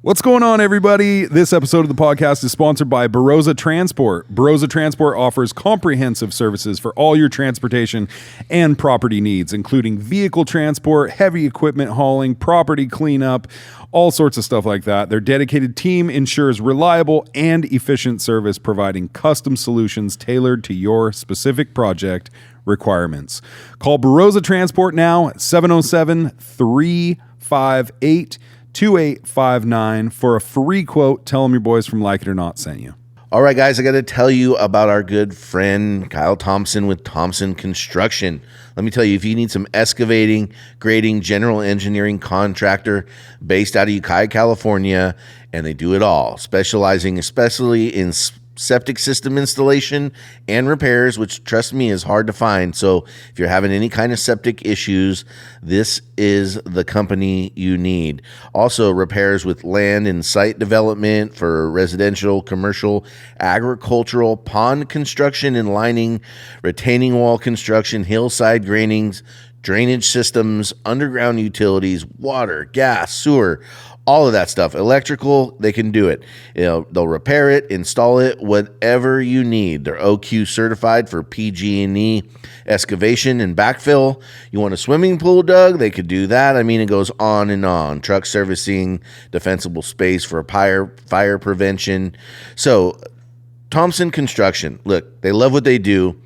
What's going on, everybody? This episode of the podcast is sponsored by Barossa Transport. Barossa Transport offers comprehensive services for all your transportation and property needs, including vehicle transport, heavy equipment hauling, property cleanup, all sorts of stuff like that. Their dedicated team ensures reliable and efficient service, providing custom solutions tailored to your specific project requirements. Call Barossa Transport now at 707-358-2859 for a free quote. Tell them your boys from Like It or Not sent you. All right, guys, I got to tell you about our good friend Kyle Thompson with Thompson Construction. Let me tell you, if you need some excavating, grading, general engineering contractor based out of Ukiah, California, and they do it all, specializing especially in septic system installation and repairs, which, trust me, is hard to find. So if you're having any kind of septic issues, this is the company you need. Also, repairs with land and site development for residential, commercial, agricultural, pond construction and lining, retaining wall construction, hillside drainings, drainage systems, underground utilities, water, gas, sewer, all of that stuff. Electrical, they can do it. They'll repair it, install it, whatever you need. They're OQ certified for PG&E excavation and backfill. You want a swimming pool dug? They could do that. I mean, it goes on and on. Truck servicing, defensible space for fire prevention. So Thompson Construction, look, they love what they do,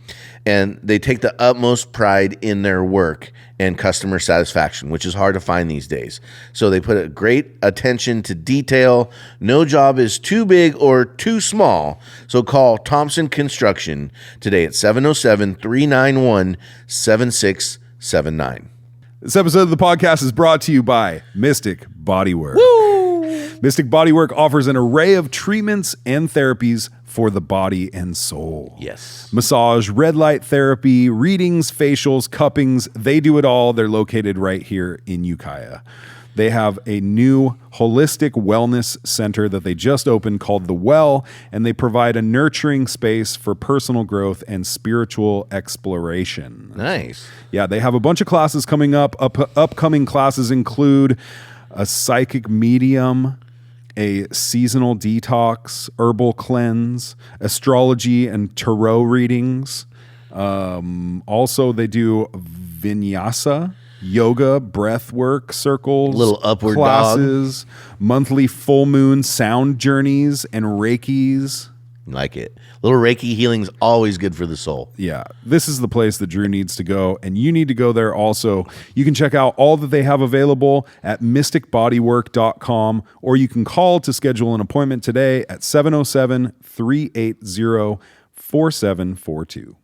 and they take the utmost pride in their work and customer satisfaction, which is hard to find these days. So they put a great attention to detail. No job is too big or too small. So call Thompson Construction today at 707-391-7679. This episode of the podcast is brought to you by Mystic Bodywork. Woo! Mystic Bodywork offers an array of treatments and therapies for the body and soul. Yes. Massage, red light therapy, readings, facials, cuppings, they do it all. They're located right here in Ukiah. They have a new holistic wellness center that they just opened called The Well, and they provide a nurturing space for personal growth and spiritual exploration. Nice. Yeah, they have a bunch of classes coming up. Upcoming classes include a psychic medium, a seasonal detox, herbal cleanse, astrology and tarot readings. Also, they do vinyasa, yoga, breath work circles, little upward classes, monthly full moon sound journeys, and Reikis. Like it. Little Reiki healing is always good for the soul. Yeah, this is the place that Drew needs to go, and you need to go there also. You can check out all that they have available at mysticbodywork.com, or you can call to schedule an appointment today at 707-380-4742.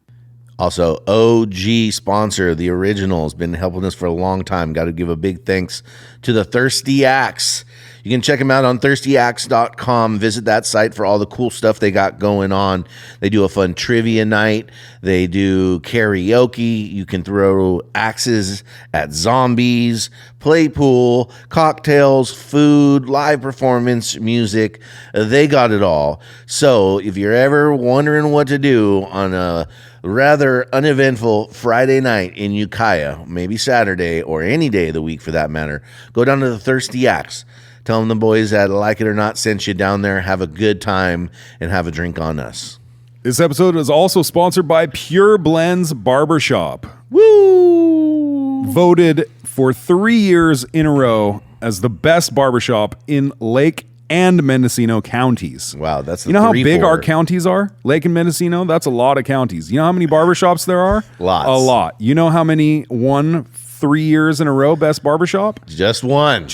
Also, OG sponsor, The Original, has been helping us for a long time. Got to give a big thanks to the Thirsty Axe. You can check them out on thirstyaxe.com. Visit that site for all the cool stuff they got going on. They do a fun trivia night. They do karaoke. You can throw axes at zombies, play pool, cocktails, food, live performance, music. They got it all. So if you're ever wondering what to do on a rather uneventful Friday night in Ukiah, maybe Saturday or any day of the week for that matter, go down to the Thirsty Axe. Tell them the boys that Like It or Not sent you down there. Have a good time and have a drink on us. This episode is also sponsored by Pure Blends Barbershop. Woo! Voted for 3 years in a row as the best barbershop in Lake and Mendocino counties. Wow, that's you know how big our counties are? Lake and Mendocino, that's a lot of counties. You know how many barbershops there are? Lots. A lot. You know how many won 3 years in a row best barbershop? Just one,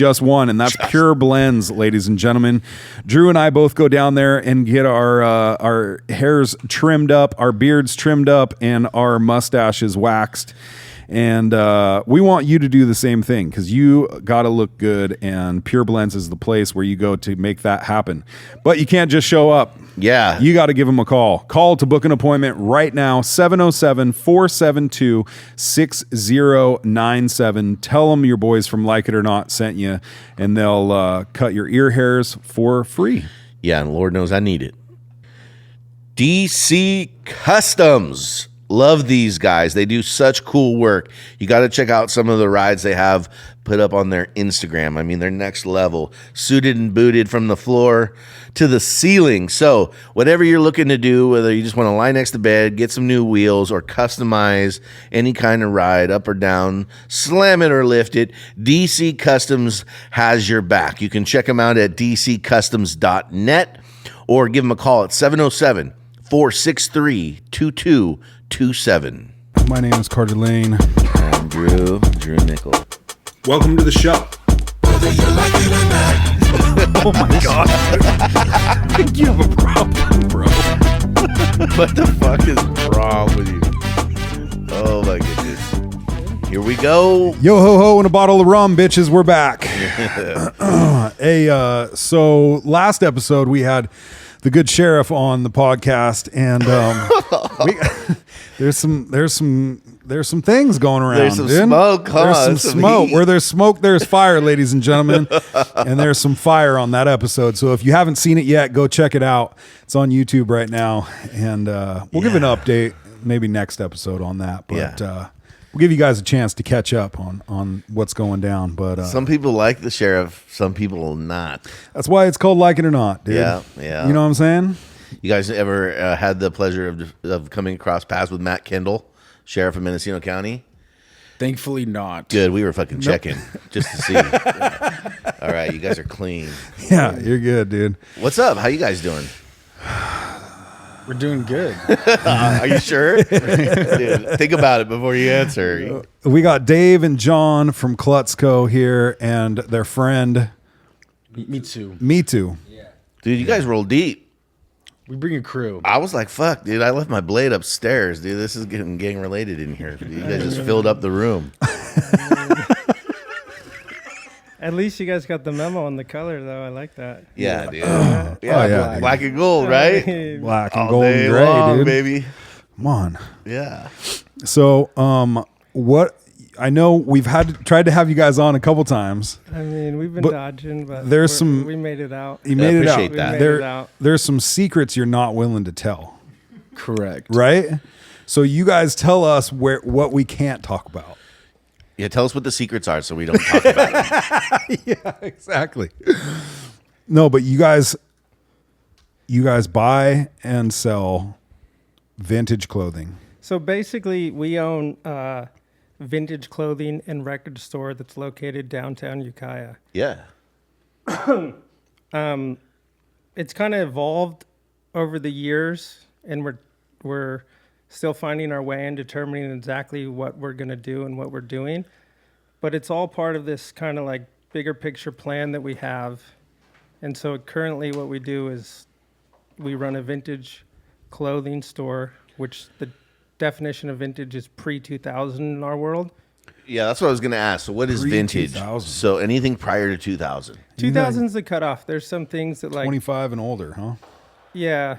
and that's Pure Blends, ladies and gentlemen. Drew and I both go down there and get our hairs trimmed up, our beards trimmed up, and our mustaches waxed. And we want you to do the same thing because you got to look good, and Pure Blends is the place where you go to make that happen. But you can't just show up. Yeah. You got to give them a call. Call to book an appointment right now, 707-472-6097. Tell them your boys from Like It or Not sent you, and they'll cut your ear hairs for free. Yeah, and Lord knows I need it. DC Customs. Love these guys. They do such cool work. You got to check out some of the rides they have put up on their Instagram. I mean, they're next level. Suited and booted from the floor to the ceiling. So whatever you're looking to do, whether you just want to lie next to bed, get some new wheels, or customize any kind of ride, up or down, slam it or lift it, DC Customs has your back. You can check them out at dccustoms.net or give them a call at 707-463-2227. My name is Carter Lane. I'm Drew Nickel. Welcome to the show. Whether you like it or not. Oh my God. I think you have a problem, bro. What the fuck is wrong with you? Oh my goodness. Here we go. Yo ho ho and a bottle of rum, bitches. We're back. So last episode we had the good sheriff on the podcast, and there's some things going around. There's some dude. smoke, huh? There's some There's some smoke. heat. Where there's smoke, there's fire, ladies and gentlemen. And there's some fire on that episode. So if you haven't seen it yet, go check it out. It's on YouTube right now, and we'll give an update maybe next episode on that. But we'll give you guys a chance to catch up on what's going down. But Some people like the sheriff, some people will not. that's why it's called Like It or Not, dude. Yeah. You know what I'm saying? You guys ever had the pleasure of coming across paths with Matt Kendall, sheriff of Mendocino County? Thankfully not. Good. We were fucking checking just to see. All right. You guys are clean. Yeah, you're good, dude. What's up? How you guys doing? We're doing good. Are you sure? Dude, think about it before you answer. We got Dave and John from CLUTTSCO here and their friend Me too. Me Too. Dude, you guys roll deep. We bring a crew. I was like, fuck, dude, I left my blade upstairs. Dude, this is getting gang related in here. You guys just filled up the room. At least you guys got the memo on the color, though. I like that. Yeah, dude. yeah, black and gold, right? Black and All gold day and gray, long, dude. baby. Come on. Yeah. So, what I know we've tried to have you guys on a couple times. I mean, we've been But dodging, but we made it out. You made it out. appreciate that. We made it out. There's some secrets you're not willing to tell, Correct. right? So you guys tell us what we can't talk about. Yeah, tell us what the secrets are so we don't talk about it. Yeah, exactly. No, but you guys buy and sell vintage clothing. So basically, we own vintage clothing and record store that's located downtown Ukiah. Yeah. It's kind of evolved over the years, and we're still finding our way and determining exactly what we're going to do and what we're doing. But it's all part of this kind of like bigger picture plan that we have. And so currently what we do is we run a vintage clothing store, which the definition of vintage is pre-2000 in our world. Yeah, that's what I was going to ask. So what is vintage? Pre-2000. So anything prior to 2000. 2000's the cutoff. There's some things that like, 25 and older, huh? yeah.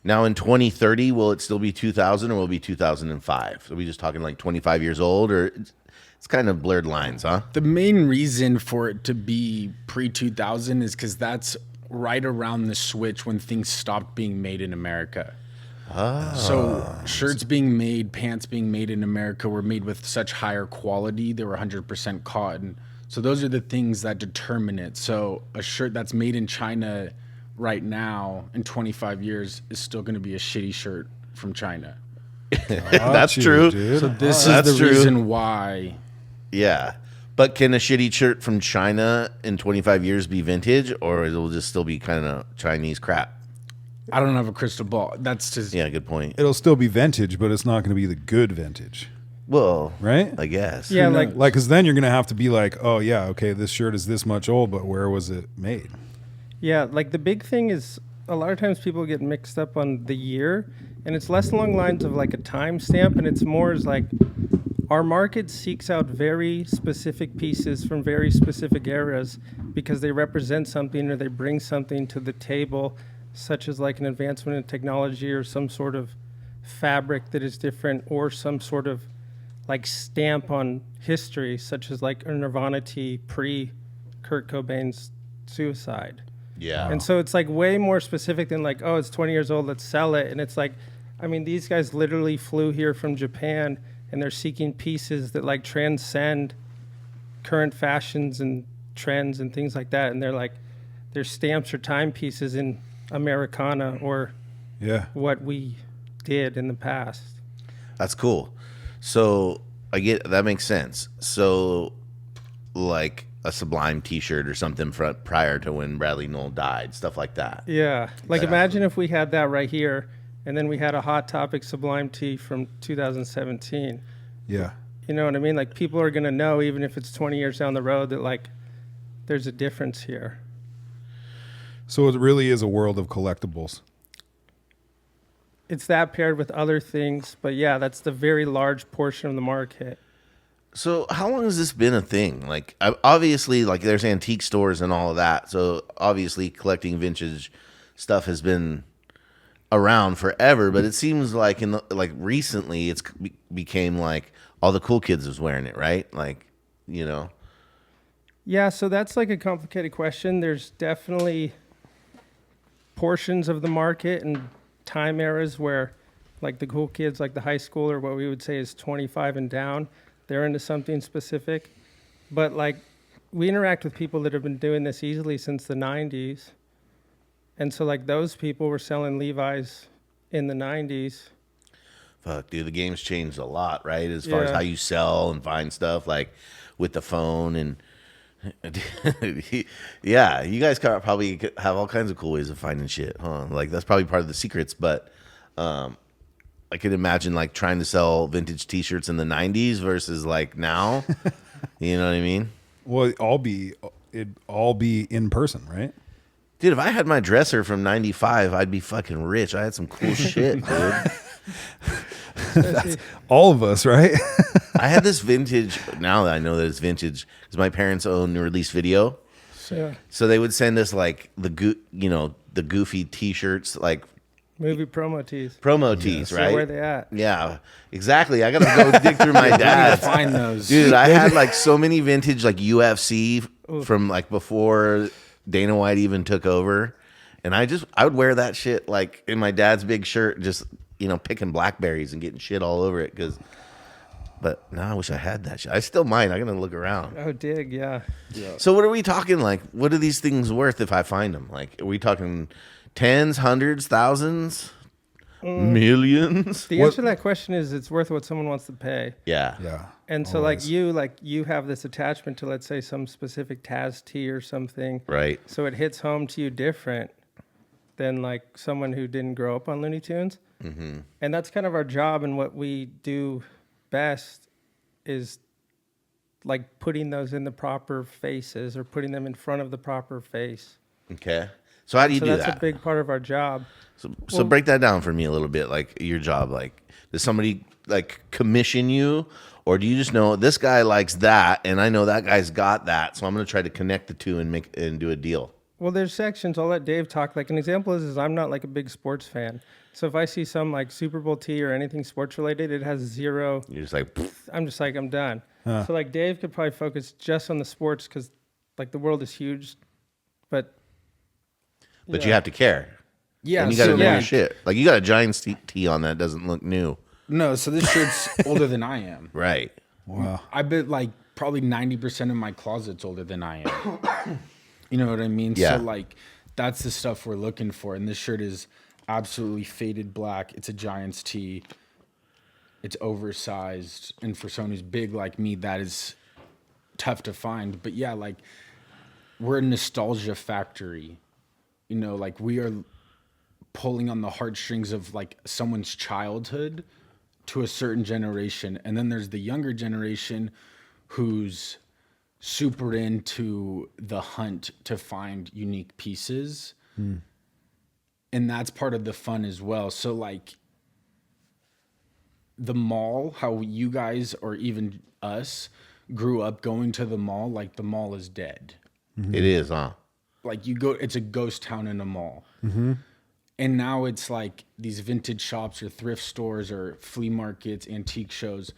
Now in 2030, will it still be 2000 or will it be 2005? So are we just talking like 25 years old, or it's kind of blurred lines, huh? The main reason for it to be pre-2000 is because that's right around the switch when things stopped being made in America. So shirts being made, pants being made in America were made with such higher quality. They were 100% cotton. So those are the things that determine it. So a shirt that's made in China right now in 25 years is still going to be a shitty shirt from China. That's you, true. dude. So this That's is the true. reason why. Yeah. But can a shitty shirt from China in 25 years be vintage, or it'll just still be kind of Chinese crap? I don't have a crystal ball. That's just Yeah, good point. It'll still be vintage, but it's not going to be the good vintage, Well, right? I guess. Yeah, Who like knows? Like, because then you're going to have to be like, oh, yeah, okay, this shirt is this much old, but where was it made? Yeah, like the big thing is a lot of times people get mixed up on the year, and it's less along lines of like a timestamp, and it's more as like our market seeks out very specific pieces from very specific eras because they represent something or they bring something to the table, such as like an advancement in technology or some sort of fabric that is different or some sort of like stamp on history, such as like a Nirvana tee pre Kurt Cobain's suicide. Yeah. And so it's like way more specific than like, oh, it's 20 years old, let's sell it. And it's like, I mean, these guys literally flew here from Japan, and they're seeking pieces that like transcend current fashions and trends and things like that. And they're like, their stamps or timepieces in Americana or Yeah. what we did in the past. That's cool. So I get that makes sense. So like a Sublime T-shirt or something prior to when Bradley Knoll died, stuff like that. Yeah. Like imagine if we had that right here, and then we had a Hot Topic Sublime tee from 2017. Yeah. You know what I mean? Like people are going to know, even if it's 20 years down the road, that like there's a difference here. So it really is a world of collectibles. It's that paired with other things, but yeah, that's the very large portion of the market. So how long has this been a thing? Like obviously, like there's antique stores and all of that. So obviously, collecting vintage stuff has been around forever. But it seems like recently, it's became like all the cool kids was wearing it, right? Like, you know. Yeah, so that's like a complicated question. There's definitely portions of the market and time eras where like the cool kids, like the high school or what we would say is 25 and down, they're into something specific. But like we interact with people that have been doing this easily since the 90s. And so like those people were selling Levi's in the 90s. Fuck, dude, the game's changed a lot, right? As far as how you sell and find stuff, like with the phone and yeah, you guys probably have all kinds of cool ways of finding shit, huh? Like that's probably part of the secrets. But I could imagine like trying to sell vintage T-shirts in the '90s versus like now. You know what I mean? Well, it'd all be in person, right? Dude, if I had my dresser from '95, I'd be fucking rich. I had some cool shit, dude. That's all of us, right? I had this vintage. Now that I know that it's vintage, because my parents own Release Video, so they would send us like the goofy T-shirts, like movie promo tees. Tees, right? So where they at? Yeah, exactly. I gotta go dig through my dad's. Find those, Dude. I had like so many vintage like UFC from like before Dana White even took over, and I would wear that shit like in my dad's big shirt, just picking blackberries and getting shit all over it. But now I wish I had that shit. I still might. I'm gonna look around. Oh, dig, yeah. So what are we talking? Like, what are these things worth if I find them? Like, are we talking tens, hundreds, thousands, millions? The answer to that question is it's worth what someone wants to pay. Yeah. Yeah. And so always. you have this attachment to, let's say, some specific Taz tee or something. Right. So it hits home to you different than like someone who didn't grow up on Looney Tunes. Mm-hmm. And that's kind of our job, and what we do best is like putting those in the proper faces or putting them in front of the proper face. Okay. So how do you do that's that? a big part of our job. So break that down for me a little bit. Like your job, like does somebody like commission you, or do you just know this guy likes that, and I know that guy's got that, so I'm going to try to connect the two and do a deal? Well, there's sections. I'll let Dave talk. Like an example is I'm not like a big sports fan. So if I see some like Super Bowl tee or anything sports related, it has zero. You're just like, pfft. I'm just like, I'm done. So like Dave could probably focus just on the sports because like the world is huge, but you have to care. Yeah, And you got to so know your like, shit. Like you got a Giants tee on that doesn't look new. no, so this shirt's older than I am. Right. Wow. I bet like probably 90% of my closet's older than I am. You know what I mean? Yeah. So like that's the stuff we're looking for. And this shirt is absolutely faded black. It's a Giants tee. It's oversized. And for someone who's big like me, that is tough to find. But yeah, like we're a nostalgia factory. You know, like we are pulling on the heartstrings of like someone's childhood to a certain generation. And then there's the younger generation who's super into the hunt to find unique pieces. And that's part of the fun as well. So like the mall, how you guys or even us grew up going to the mall, like the mall is dead. It is, huh? Like you go, it's a ghost town in a mall. And now it's like these vintage shops or thrift stores or flea markets, antique shows.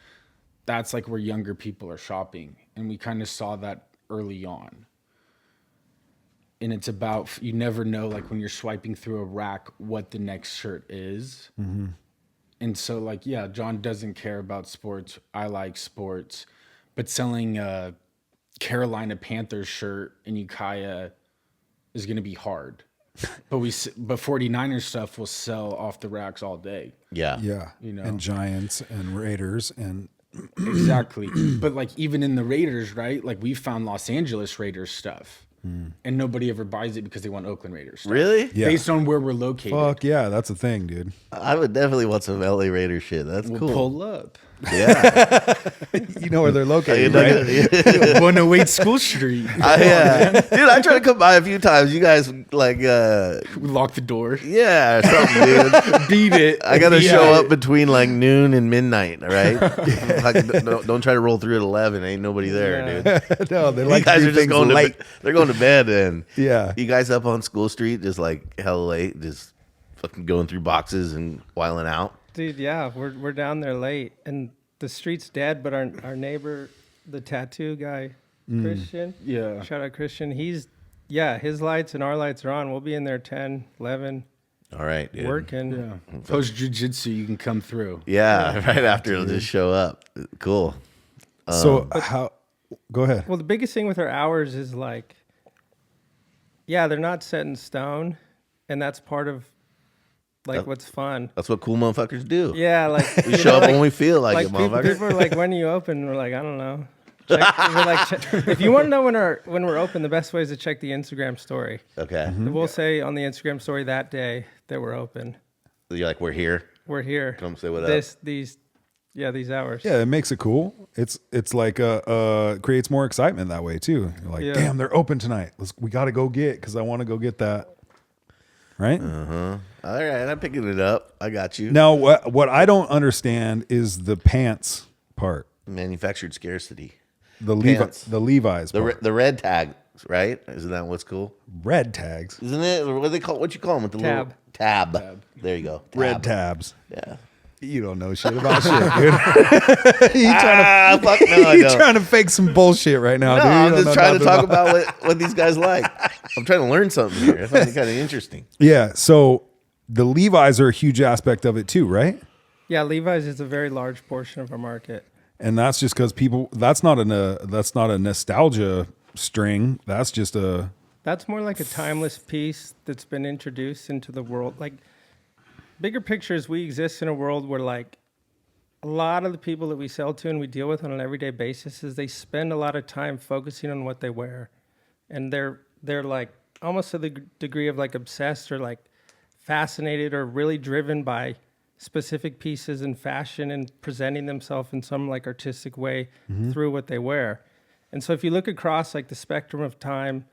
That's like where younger people are shopping. And we kind of saw that early on. And it's about, you never know, like when you're swiping through a rack, what the next shirt is. And so, like, yeah, John doesn't care about sports. I like sports. But selling a Carolina Panthers shirt in Ukiah is going to be hard. But 49ers stuff will sell off the racks all day. Yeah. Yeah. You know. And Giants and Raiders and Exactly. But like even in the Raiders, right? Like we found Los Angeles Raiders stuff. And nobody ever buys it because they want Oakland Raiders stuff. Really? Yeah. Based on where we're located. fuck yeah, that's a thing, dude. I would definitely want some LA Raider shit. That's We'll cool. pull up. Yeah. You know where they're located, You're right? not gonna- 108 School Street. yeah. Dude, I tried to come by a few times. You guys like We lock the door. yeah, or something, dude. Beat it. I gotta Beat show it. up between like noon and midnight, all right? Like, don't try to roll through at 11. Ain't nobody there, Yeah. dude. No, they You like to guys do are just things going late. they're going to bed and Yeah. you guys up on School Street just like hella late, just fucking going through boxes and whiling out. Dude, yeah, we're down there late, and the street's dead. But our neighbor, the tattoo guy, Christian, Yeah. shout out Christian. His lights and our lights are on. We'll be in there 10, 11, All right, dude. working. Yeah. Post jujitsu, you can come through. Yeah, right after it'll just show up. Cool. So how go ahead. Well, the biggest thing with our hours is like, yeah, they're not set in stone, and that's part of like what's fun. That's what cool motherfuckers do. Yeah, like We you show know, up like, when we feel like it, people motherfucker. are like, when are you open? We're like, I don't know. If you want to know when we're open, the best way is to check the Instagram story. Okay. We'll say on the Instagram story that day that we're open. You're like, we're here. We're here. Come say what up. These hours. Yeah, it makes it cool. It's like creates more excitement that way too. You're like, Yeah. damn, they're open tonight. We got to go get because I want to go get that. Right All right, I'm picking it up. I got you. now, what I don't understand is the pants part, Manufactured scarcity. the Pants. Levi's part. The red tags, right? Isn't that what's cool? Red tags, Isn't it? What do they call? What you call them with the Tab. little tab? There you go. red tabs. Yeah. You don't know shit about shit, dude. you trying Fuck no, I you don't. trying to fake some bullshit right now, No, dude. You I'm don't just know trying to nothing talk about what these guys like. I'm trying to learn something here. I find it kind of interesting. Yeah, so the Levi's are a huge aspect of it too, right? Yeah, Levi's is a very large portion of our market. And that's just because people. That's not a nostalgia string. That's just a. That's more like a timeless piece that's been introduced into the world. Like, bigger picture is we exist in a world where, like, a lot of the people that we sell to and we deal with on an everyday basis is they spend a lot of time focusing on what they wear. And they're like almost to the degree of like obsessed or like fascinated or really driven by specific pieces in fashion and presenting themselves in some like artistic way through what they wear. And so if you look across like the spectrum of time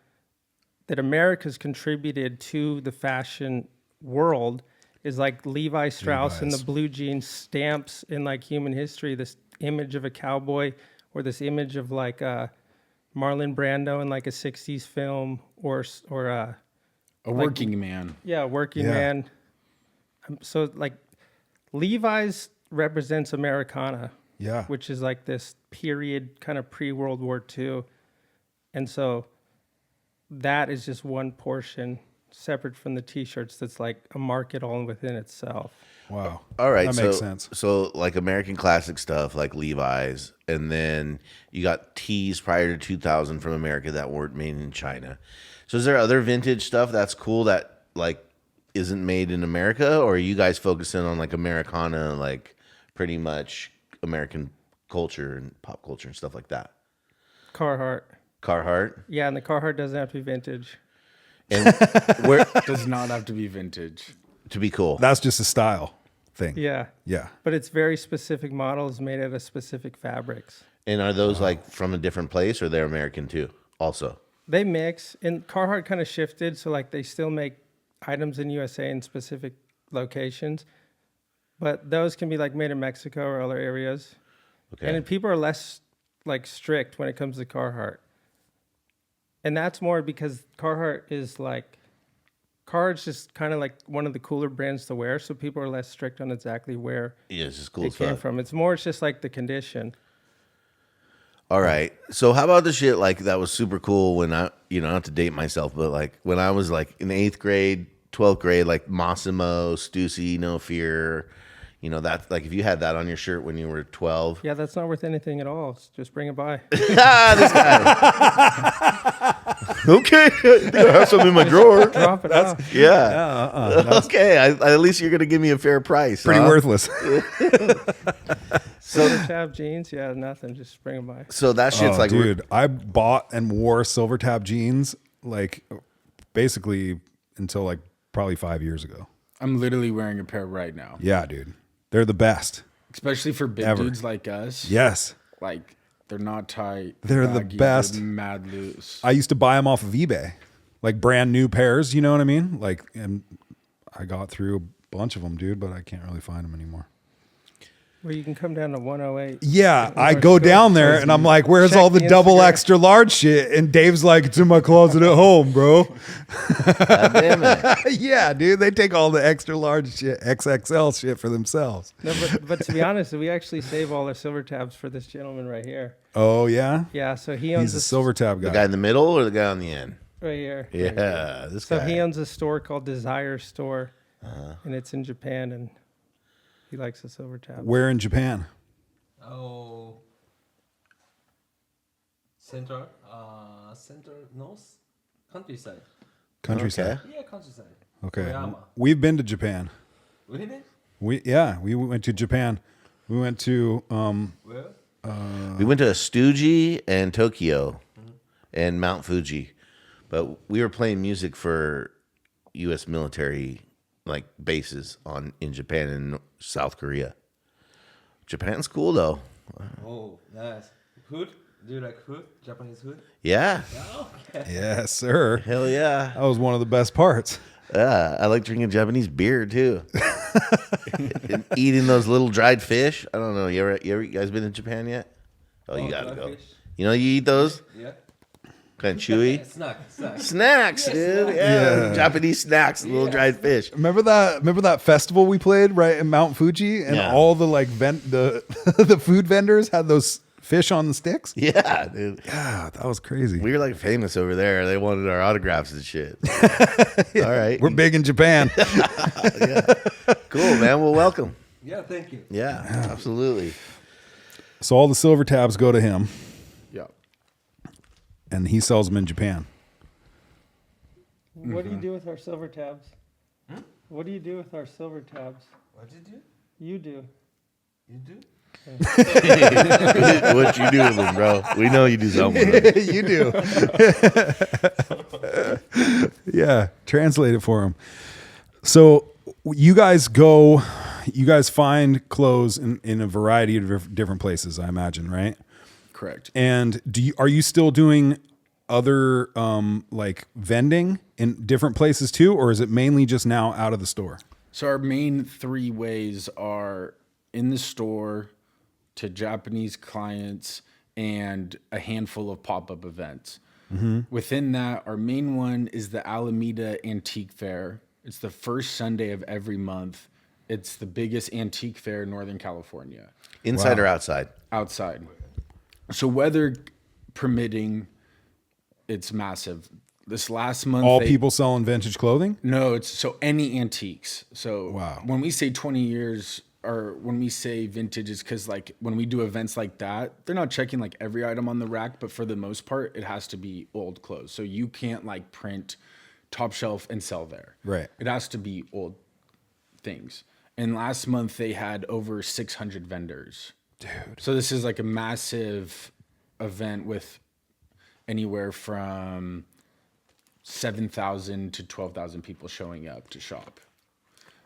that America's contributed to the fashion world is like Levi Strauss and Levi's. the blue jeans stamps in like human history, this image of a cowboy or this image of like Marlon Brando in like a 60s film or A working man. working Yeah. man. So like Levi's represents Americana, Yeah. which is like this period kind of pre-World War II. And so that is just one portion separate from the t-shirts that's like a market all within itself. Wow. All right, That makes sense. So like American classic stuff like Levi's, and then you got tees prior to 2000 from America that weren't made in China. So is there other vintage stuff that's cool that like isn't made in America, or are you guys focusing on like Americana, like pretty much American culture and pop culture and stuff like that? Carhartt. Carhartt, Yeah, and the Carhartt doesn't have to be vintage. and where Does not have to be vintage. to be cool. That's just a style thing. Yeah. Yeah. But it's very specific models made out of specific fabrics. And are those like from a different place, or they're American too? Also, They mix, and Carhartt kind of shifted, so like they still make items in USA in specific locations, but those can be like made in Mexico or other areas. okay. And then people are less like strict when it comes to Carhartt. And that's more because Carhartt's just kind of like one of the cooler brands to wear, so people are less strict on exactly where Yeah, it's just cool it as came fuck. from. It's just like the condition. All right. So how about the shit like that was super cool when I, not to date myself, but like when I was like in 8th grade, 12th grade, like Massimo, Stussy, No Fear, You know, that's like if you had that on your shirt when you were 12. Yeah, that's not worth anything at all. Just bring it by. Ah, this guy. Okay, I think I have some in my drawer. Drop it off. Yeah. Okay, at least you're gonna give me a fair price. Pretty worthless. Silver tab jeans, yeah, nothing. Just bring them by. So that shit's like, dude, I bought and wore silver tab jeans like basically until like probably 5 years ago. I'm literally wearing a pair right now. Yeah, dude. They're the best. Especially for big Ever. dudes like us. Yes. Like, they're not tight. They're the baggy, best. They're mad loose. I used to buy them off of eBay, like brand new pairs. You know what I mean? Like, and I got through a bunch of them, dude, but I can't really find them anymore. Well, you can come down to 108. Yeah, I go down there and I'm like, where's Check all the the double Instagram. extra large shit? And Dave's like, it's in my closet at home, bro. God damn it. Yeah, dude, they take all the extra large shit, XXL shit for themselves. No, but to be honest, we actually save all our silver tabs for this gentleman right here. Oh, yeah? Yeah, so he owns He's a silver tab The guy. guy in the middle or the guy on the end? right here. Yeah, this So guy. he owns a store called Desire Store, and it's in Japan, and he likes the silver tabs. Where in Japan? Oh, center north, countryside. Countryside. Okay. Yeah, countryside. Okay. Koyama. We've been to Japan. Really? We went to Japan. We went to Where? We went to Astuji and Tokyo and Mount Fuji, but we were playing music for U.S. military like bases in Japan and South Korea. Japan's cool though. Oh, nice. Food? Do you like food? Japanese food? Yeah, yes, sir. hell yeah. That was one of the best parts. I like drinking Japanese beer too. And eating those little dried fish. I don't know. You guys been to Japan yet? Oh, you gotta go. fish. You know, you eat those Yeah. kind of chewy Snack. snacks, dude. Yeah. Japanese snacks, little dried fish. Remember that festival we played right in Mount Fuji, and Yeah. all the like the food vendors had those fish on the sticks. Yeah, dude. Yeah, that was crazy. We were like famous over there. They wanted our autographs and shit. All right. We're big in Japan. Cool, man. Well, welcome. Yeah, thank you. Yeah, absolutely. So all the silver tabs go to him, Yeah. and he sells them in Japan. What do you do with our silver tabs? What do you do with our silver tabs? What did you? You do. You do? What you do with them, bro? We know you do something with them. You do. Yeah, translate it for him. So you guys find clothes in a variety of different places, I imagine, right? Correct. And are you still doing other like vending in different places too, or is it mainly just now out of the store? So our main three ways are in the store, to Japanese clients, and a handful of pop-up events. Within that, our main one is the Alameda Antique Fair. It's the first Sunday of every month. It's the biggest antique fair in Northern California. Inside or outside? Outside. So weather permitting, it's massive. This last month, All people selling vintage clothing? No, it's so any antiques. So Wow. when we say 20 years or when we say vintage, it's because like when we do events like that, they're not checking like every item on the rack, but for the most part, it has to be old clothes. So you can't like print top shelf and sell there. Right. It has to be old things. And last month they had over 600 vendors. Dude. So this is like a massive event with anywhere from 7,000 to 12,000 people showing up to shop.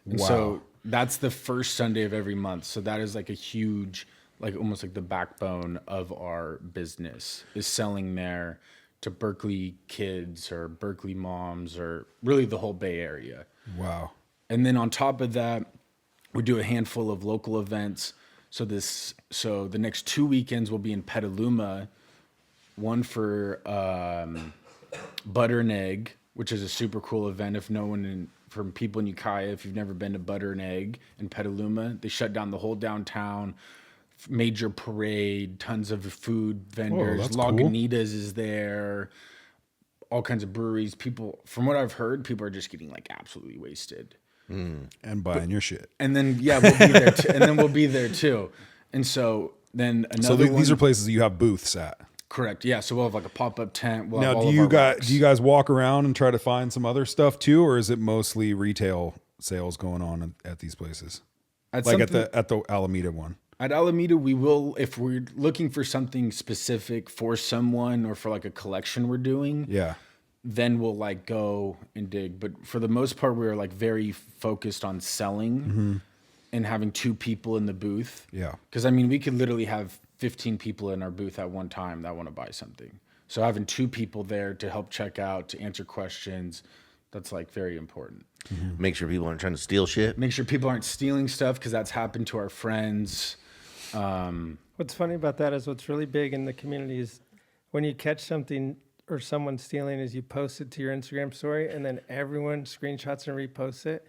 And so that's the first Sunday of every month. So that is like a huge, like almost like the backbone of our business is selling there to Berkeley kids or Berkeley moms or really the whole Bay Area. Wow. And then on top of that, we do a handful of local events. So the next 2 weekends will be in Petaluma, one for Butter and Egg, which is a super cool event. If no one from people in Ukiah, if you've never been to Butter and Egg in Petaluma, they shut down the whole downtown, major parade, tons of food vendors. that's cool. Lagunitas is there, all kinds of breweries. People, from what I've heard, people are just getting like absolutely wasted. and buying your shit. And then we'll be there too. And then we'll be there too. And so then another So these one- are places that you have booths at. correct. Yeah. So we'll have like a pop-up tent. We'll have Now, all of our racks. do you guys walk around and try to find some other stuff too, or is it mostly retail sales going on at these places? Like at the Alameda one. At Alameda, we will, if we're looking for something specific for someone or for like a collection we're doing, Yeah. then we'll like go and dig. But for the most part, we're like very focused on selling and having 2 people in the booth. Yeah. Because I mean, we could literally have 15 people in our booth at one time that want to buy something. So having 2 people there to help check out, to answer questions, that's like very important. Make sure people aren't trying to steal shit. Make sure people aren't stealing stuff because that's happened to our friends. What's funny about that is what's really big in the community is when you catch something or someone stealing is you post it to your Instagram story and then everyone screenshots and reposts it.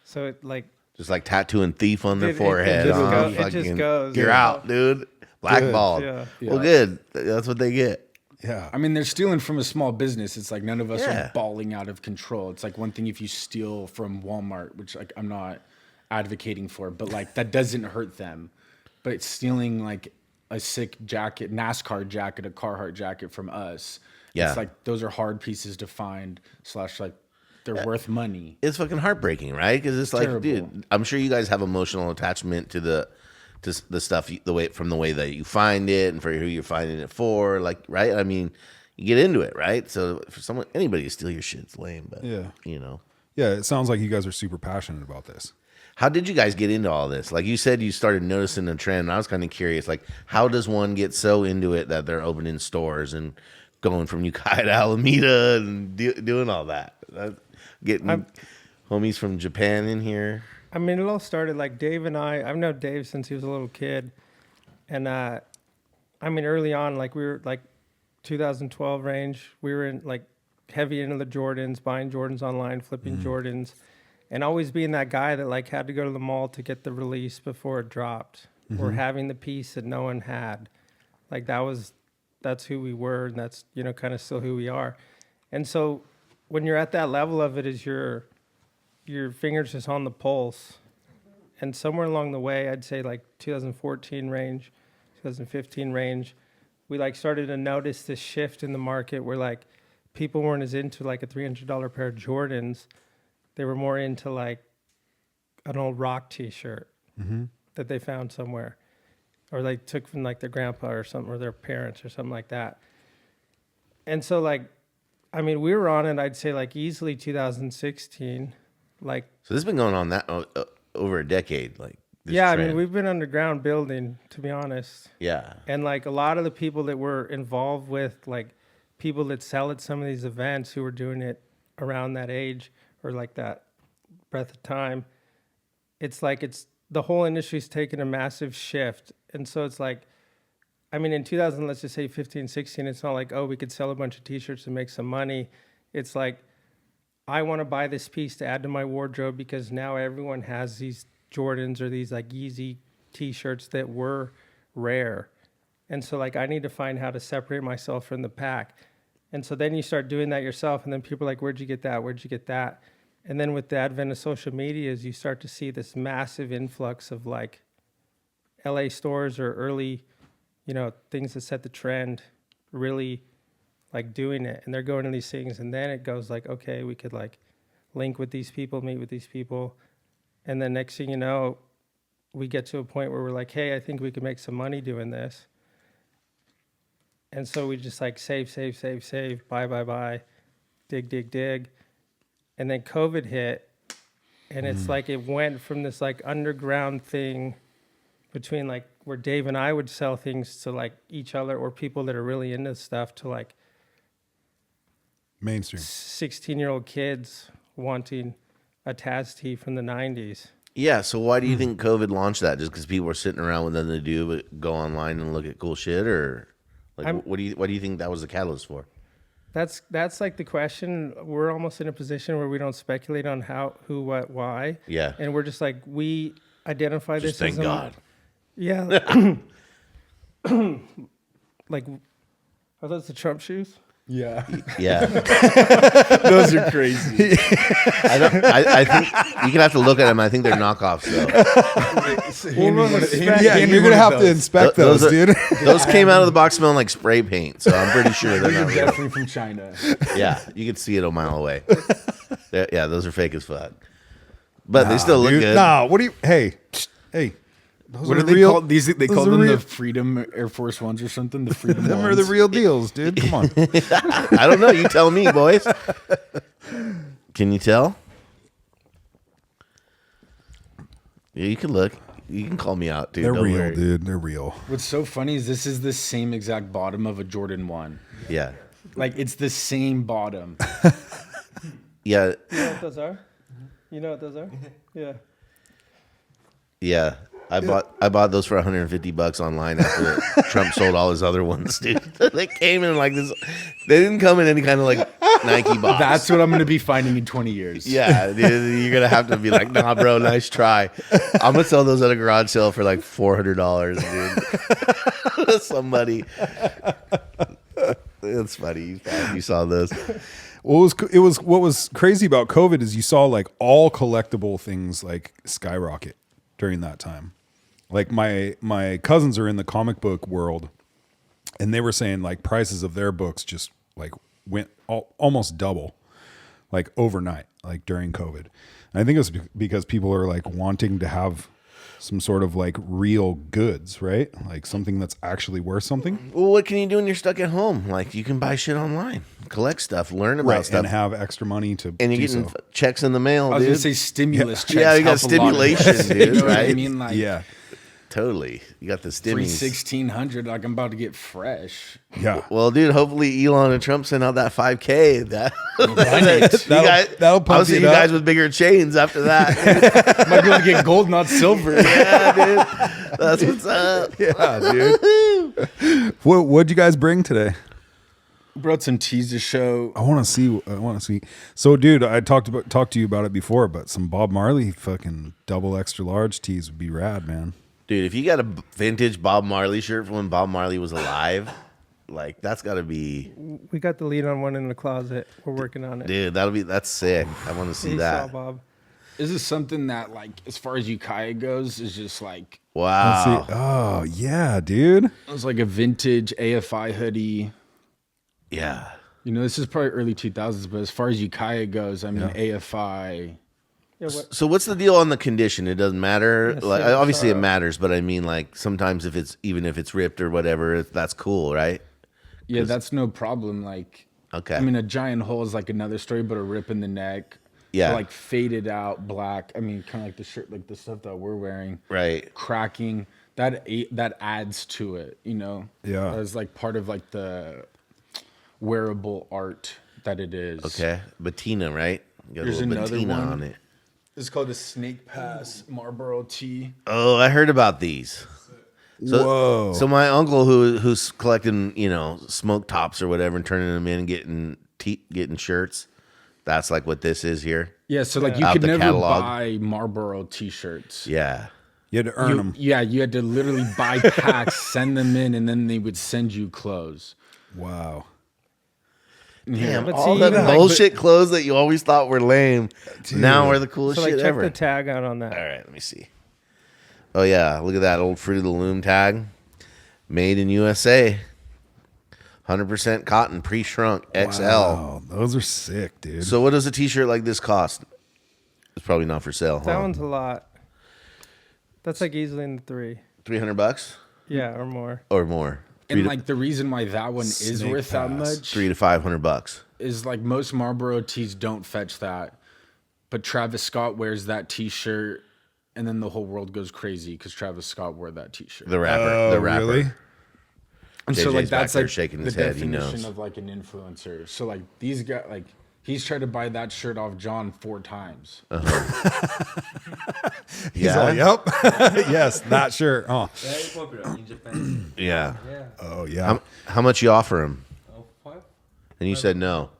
So it like Just like tattooing thief on their It- it forehead. just huh? goes- it just Fucking, goes, You're yeah. out, dude. Blackballed. Yeah. Well, good. That's what they get. Yeah. I mean, they're stealing from a small business. It's like none of us Yeah. are balling out of control. It's like one thing if you steal from Walmart, which like I'm not advocating for, but like that doesn't hurt them. But it's stealing like a sick jacket, NASCAR jacket, a Carhartt jacket from us. Yeah. It's like those are hard pieces to find / like they're worth money. It's fucking heartbreaking, right? Because it's like, Terrible. dude, I'm sure you guys have emotional attachment to the stuff the way that you find it and for who you're finding it for, like, right? I mean, you get into it, right? So for anybody to steal your shit, it's lame, but Yeah. you know. Yeah. It sounds like you guys are super passionate about this. How did you guys get into all this? Like you said, you started noticing a trend. And I was kind of curious, like, how does one get so into it that they're opening stores and going from Ukiah to Alameda and doing all that? Getting homies from Japan in here. I mean, it all started like Dave and I've known Dave since he was a little kid. And I mean, early on, like we were like 2012 range, we were in like heavy into the Jordans, buying Jordans online, flipping Jordans, and always being that guy that like had to go to the mall to get the release before it dropped or having the piece that no one had. Like that's who we were. And that's, you know, kind of still who we are. And so when you're at that level of it, is your fingers just on the pulse. And somewhere along the way, I'd say like 2014 range, 2015 range, we like started to notice this shift in the market where like people weren't as into like a $300 pair of Jordans. They were more into like an old rock t-shirt that they found somewhere or they took from like their grandpa or something or their parents or something like that. And so like, I mean, we were on it, I'd say like easily 2016. Like, So this has been going on that over a decade. Like, this yeah, I trend. mean, we've been underground building, to be honest. Yeah. And like a lot of the people that were involved with, like people that sell at some of these events who were doing it around that age or like that breadth of time, it's like the whole industry's taken a massive shift. And so it's like, I mean, in 2000, let's just say 15, 16, it's not like, oh, we could sell a bunch of t-shirts and make some money. It's like, I want to buy this piece to add to my wardrobe because now everyone has these Jordans or these like Yeezy t-shirts that were rare. And so like, I need to find how to separate myself from the pack. And so then you start doing that yourself. And then people are like, where'd you get that? Where'd you get that? And then with the advent of social media, you start to see this massive influx of like LA stores or early, you know, things that set the trend really like doing it. And they're going to these things. And then it goes like, okay, we could like link with these people, meet with these people. And then next thing you know, we get to a point where we're like, hey, I think we could make some money doing this. And so we just like save, buy, dig. And then COVID hit. And it's like it went from this like underground thing between like where Dave and I would sell things to like each other or people that are really into stuff to like Mainstream. 16-year-old kids wanting a Taz tee from the 90s. Yeah. So why do you think COVID launched that? Just because people were sitting around with nothing to do but go online and look at cool shit, or like what do you think that was the catalyst for? That's like the question. We're almost in a position where we don't speculate on how, who, what, why. Yeah. And we're just like, we identify Just this thank as God. Yeah. Like, are those the Trump shoes? Yeah. Yeah. Those are crazy. I think you're gonna have to look at them. I think they're knockoffs though. Yeah, you're gonna have to inspect those, dude. Those came out of the box smelling like spray paint, so I'm pretty sure they're Those not are real. definitely from China. Yeah, you can see it a mile away. Yeah, those are fake as fuck, but they still look Dude, good. Nah, what do you? Hey, those What are are they real. called? These they those call are them real. the Freedom Air Force Ones or something. The Freedom Them Ones. are the real deals, dude. Come on. I don't know. You tell me, boys. Can you tell? Yeah, you can look. You can call me out, dude. They're Don't real, worry. dude. They're real. What's so funny is this is the same exact bottom of a Jordan 1. Yeah, Like it's the same bottom. yeah, You know what those are? You know what those are? Yeah. yeah. I bought those for $150 online after Trump sold all his other ones, dude. They came in like this. They didn't come in any kind of like Nike box. That's what I'm going to be finding in 20 years. Yeah, dude, you're gonna have to be like, nah, bro, nice try. I'm gonna sell those at a garage sale for like $400, dude. Somebody, it's funny. You saw those. What was crazy about COVID is you saw like all collectible things like skyrocket during that time. Like my cousins are in the comic book world, and they were saying like prices of their books just like went almost double, like overnight, like during COVID. And I think it was because people are like wanting to have some sort of like real goods, right? Like something that's actually worth something. Well, what can you do when you're stuck at home? Like you can buy shit online, collect stuff, learn about Right, stuff, and have extra money to and you're do getting so. checks in the mail, I was dude. going to say stimulus checks. Yeah, you got help a lot of stimulation, this. dude, You know what I right? mean? Like, Yeah. Totally, you got the free stimmies. 1600 like I'm about to get fresh. Yeah. Well, dude, hopefully Elon and Trump sent out that 5K. That That'll pump I'll see it you up. guys with bigger chains after that. Might be able to get gold, not silver. Yeah, dude, that's what's up. Yeah, dude. What'd you guys bring today? Brought some teas to show. I want to see. So, dude, I talked to you about it before, but some Bob Marley fucking double extra large tees would be rad, man. Dude, if you got a vintage Bob Marley shirt from when Bob Marley was alive, like that's got to be, We got the lead on one in the closet. We're working on it. dude. That's sick. I want to see He that. saw Bob. This is something that, like, as far as Ukiah goes, is just like Wow. Let's see. Oh yeah, dude. it's like a vintage AFI hoodie. Yeah. You know, this is probably early 2000s, but as far as Ukiah goes, I mean, AFI. Yeah, what, So what's the deal on the condition? It doesn't matter. Yeah, Like same obviously it sorrow. matters, but I mean like sometimes if it's ripped or whatever, that's cool, right? Yeah, that's no problem. Like, Okay. I mean, a giant hole is like another story, but a rip in the neck. Yeah. Like faded out black. I mean, kind of like the shirt, like the stuff that we're wearing. Right. Cracking. That adds to it, you know? Yeah. As like part of like the wearable art that it is. Okay. Patina, right? You got There's a little another patina one. on it. It's called a Snake Pass Marlboro tee. Oh, I heard about these. So, Whoa. So my uncle who's collecting, smoke tops or whatever and turning them in and getting shirts. That's like what this is here. Yeah, so like you Out could the never catalog. buy Marlboro t-shirts. Yeah. You had to earn them. Yeah, you had to literally buy packs, send them in, and then they would send you clothes. Wow. Damn, But all see, that even like- bullshit clothes that you always thought were lame now are the coolest so like shit check ever. the tag out on that. All right, let me see. Oh yeah, look at that old Fruit of the Loom tag. Made in USA. 100% cotton, pre-shrunk, XL. Wow, those are sick, dude. So what does a t-shirt like this cost? It's probably not for sale. That huh? one's a lot. That's like easily in the $3. $300 Yeah, or more. or more. And like the reason why that one is Snake worth that Pass. much $300 to $500. is like most Marlboro tees don't fetch that. But Travis Scott wears that t-shirt and then the whole world goes crazy because Travis Scott wore that t-shirt. The rapper. Oh, the rapper. really? And so JJ's like back that's there like shaking the his head, he definition knows. of like an influencer. So like these guys, like he's tried to buy that shirt off John 4 times. He's all, yep. Yes, that shirt. Oh, Very popular in Japan. Yeah. Yeah. oh yeah. How much you offer him? Oh, 5? And you said no.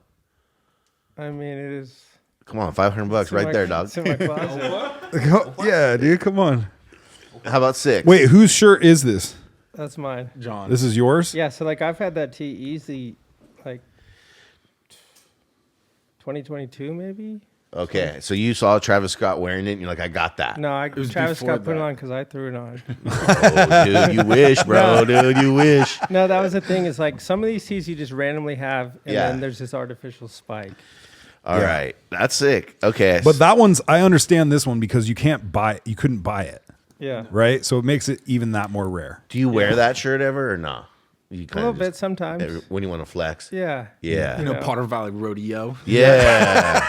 I mean, it is. Come on, $500 it's in right my- there, dog. It's in my closet. Yeah, dude, come on. How about 6? Wait, whose shirt is this? That's mine. John. This is yours? Yeah, so like I've had that tee easy, like 2022 maybe. Okay, so you saw Travis Scott wearing it, and you're like, I got that. No, was Travis before Scott put it that. on because I threw it on. Oh, dude, you wish, bro. Dude, you wish. No, that was the thing. Is like some of these tees you just randomly have, and Yeah. then there's this artificial spike. All right, that's sick. Okay, But that one's, I understand this one because you couldn't buy it, Yeah, right? So it makes it even that more rare. do you wear that shirt ever or not? You a kind little bit sometimes. when you want to flex. Yeah, Yeah. You know, Yeah. Potter Valley Rodeo. Yeah,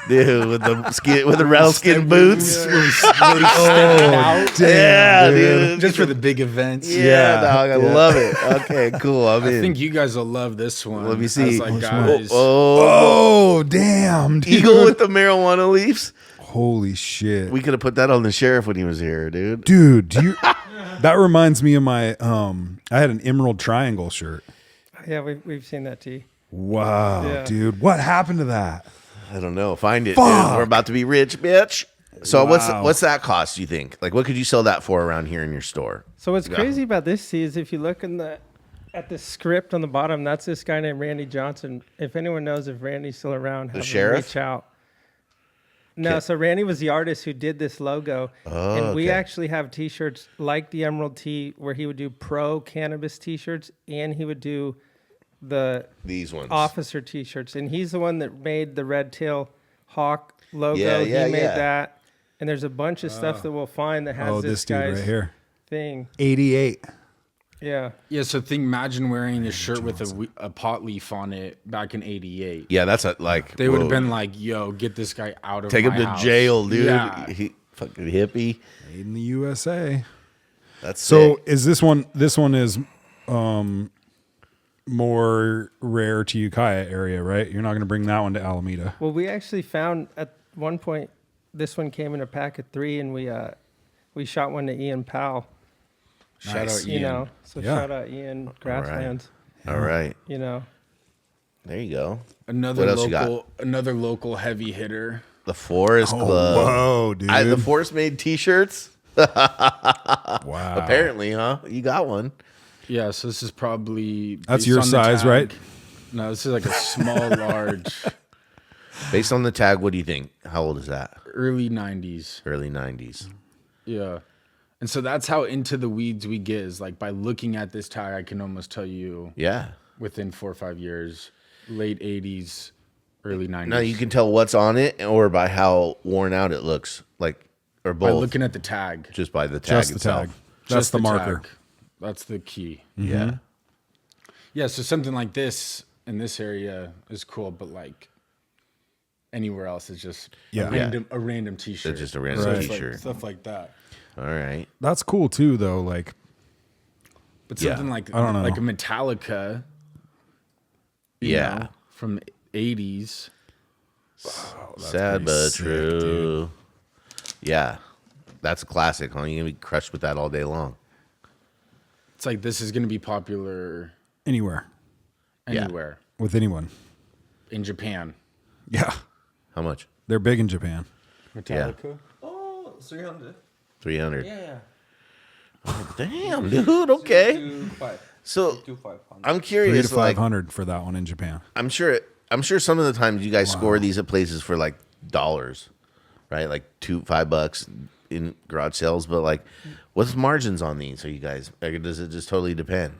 dude, with the rattleskin boots. Yeah, dude. Just for the big events. Yeah, dog, I love it. Okay, cool. I'm I in. think you guys will love this one. Let me As, see. like, Oh, guys, Oh, damn, dude. Eagle with the marijuana leaves. Holy shit. We could have put that on the sheriff when he was here, dude. Dude, do you that reminds me of my I had an Emerald Triangle shirt. yeah, we've seen that tee. Wow, Yeah. dude. What happened to that? I don't know. Find it. Fuck. Dude. We're about to be rich, bitch. So Wow. what's that cost, you think? Like, what could you sell that for around here in your store? So what's crazy about this tee is if you look at the script on the bottom, that's this guy named Randy Johnson. If anyone knows if Randy's still around, have him sheriff? reach out. No, Okay. so Randy was the artist who did this logo, and we okay. actually have T-shirts like the Emerald Tee, where he would do pro cannabis T-shirts, and he would do the These ones. officer T-shirts, and he's the one that made the red tail hawk logo. Yeah, yeah, he made yeah. that, and there's a bunch of stuff that we'll find that has Oh, this this dude guy's right here. thing. 88. Yeah, yeah. So imagine wearing a shirt with a pot leaf on it back in '88. Yeah, that's like They would have whoa. been like, "Yo, get this guy out of Take him my to house." jail, dude. Yeah. He fucking hippie. Made in the USA. That's So sick. is this one is more rare to Ukiah area, right? You're not going to bring that one to Alameda. well, we actually found at one point this one came in a pack of 3, and we shot one to Ian Powell. Shout out You Ian. know, so Yeah. shout out Ian Grasslands. All right. You know, There you go. Another What else you got? local heavy hitter. The Forest Club. Whoa, dude. The Forest made T-shirts. wow. Apparently, huh? You got one. Yeah, so this is probably That's based your on the size, tag. right? No, this is like a small, large, Based on the tag, what do you think? How old is that? early '90s. Early 90s. Yeah, and so that's how into the weeds we get. Is like by looking at this tag, I can almost tell you Yeah. within 4 or 5 years, late '80s, early '90s. Now you can tell what's on it or by how worn out it looks. Like, or by both. looking at the tag. Just by the tag Just the itself. tag. That's Just the marker. tag. That's the key. Yeah. Yeah, so something like this in this area is cool, but like anywhere else is just Yeah. a random T-shirt. It's just a random Right. T-shirt. Stuff like that. All right. That's cool too, though. Like, But Yeah. something like I don't know. like a Metallica, you Yeah. know, from '80s. Sad pretty but sick, true. Yeah. That's a classic, huh? You're going to be crushed with that all day long. It's like this is going to be popular anywhere Yeah. anywhere with anyone. in Japan. Yeah. How much? They're big in Japan. Metallica. Oh, 300. 300. Yeah. Damn, dude. Okay. 2.5. So 2.5. I'm 3 curious. to Like, 500 for that one in Japan. I'm sure some of the times you guys score these at places for like dollars, right? Like $5 in garage sales. But like, what's margins on these? Are you guys? Or does it just totally depend?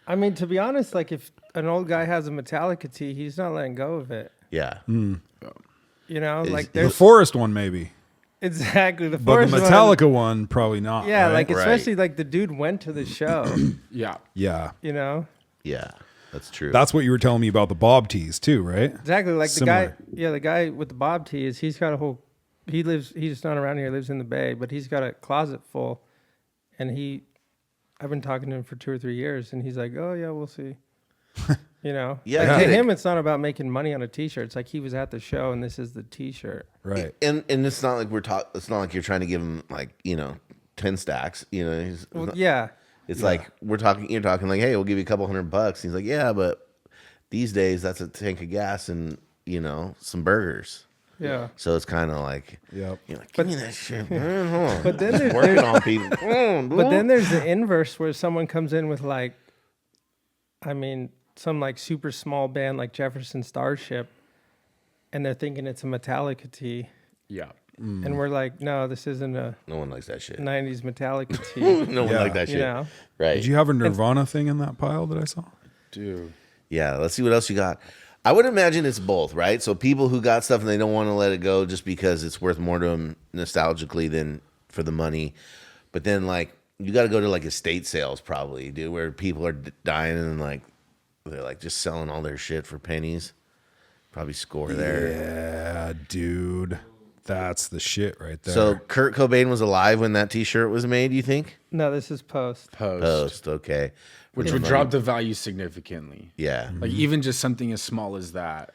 I mean, to be honest, like if an old guy has a Metallica tee, he's not letting go of it. Yeah. You know, like The there's forest one, maybe. exactly the But forest the one- Metallica one, probably not. Yeah, right? like Right. especially like the dude went to the show. Yeah. Yeah. You know, Yeah. That's true. That's what you were telling me about the Bob tees, too, right? exactly like Similar. the guy with the bob tee is he's got a whole. He's not around here. Lives in the Bay, but he's got a closet full, and I've been talking to him for 2 or 3 years, and he's like, "Oh yeah, we'll see." You know, Yeah, Like, I to get it. him, it's not about making money on a T-shirt. It's like he was at the show, and this is the T-shirt. Right. and it's not like it's not like you're trying to give him like 10 stacks. Well, yeah, It's like you're talking like, hey, we'll give you a couple $100. He's like, yeah, but these days that's a tank of gas and some burgers. yeah. So it's kind of like, Yep. you're like, give me that shit, man. Hold on. But then there's Working on people. But then there's the inverse where someone comes in with like, I mean, some like super small band like Jefferson Starship, and they're thinking it's a Metallica tee. Yeah. And we're like, no, this isn't a No one likes that shit. 90s Metallica tee. No one Yeah. likes that shit. You know? Right. Did you have a Nirvana thing in that pile that I saw? Dude. Yeah, let's see what else you got. I would imagine it's both, right? So people who got stuff and they don't want to let it go just because it's worth more to them nostalgically than for the money. But then, like, you got to go to, like, estate sales probably, dude, where people are dying and, like, they're, like, just selling all their shit for pennies. Probably score there. Yeah, dude. That's the shit right there. So Kurt Cobain was alive when that T-shirt was made, you think? No, this is post. Post, okay. Which would drop the value significantly. Yeah. Like even just something as small as that.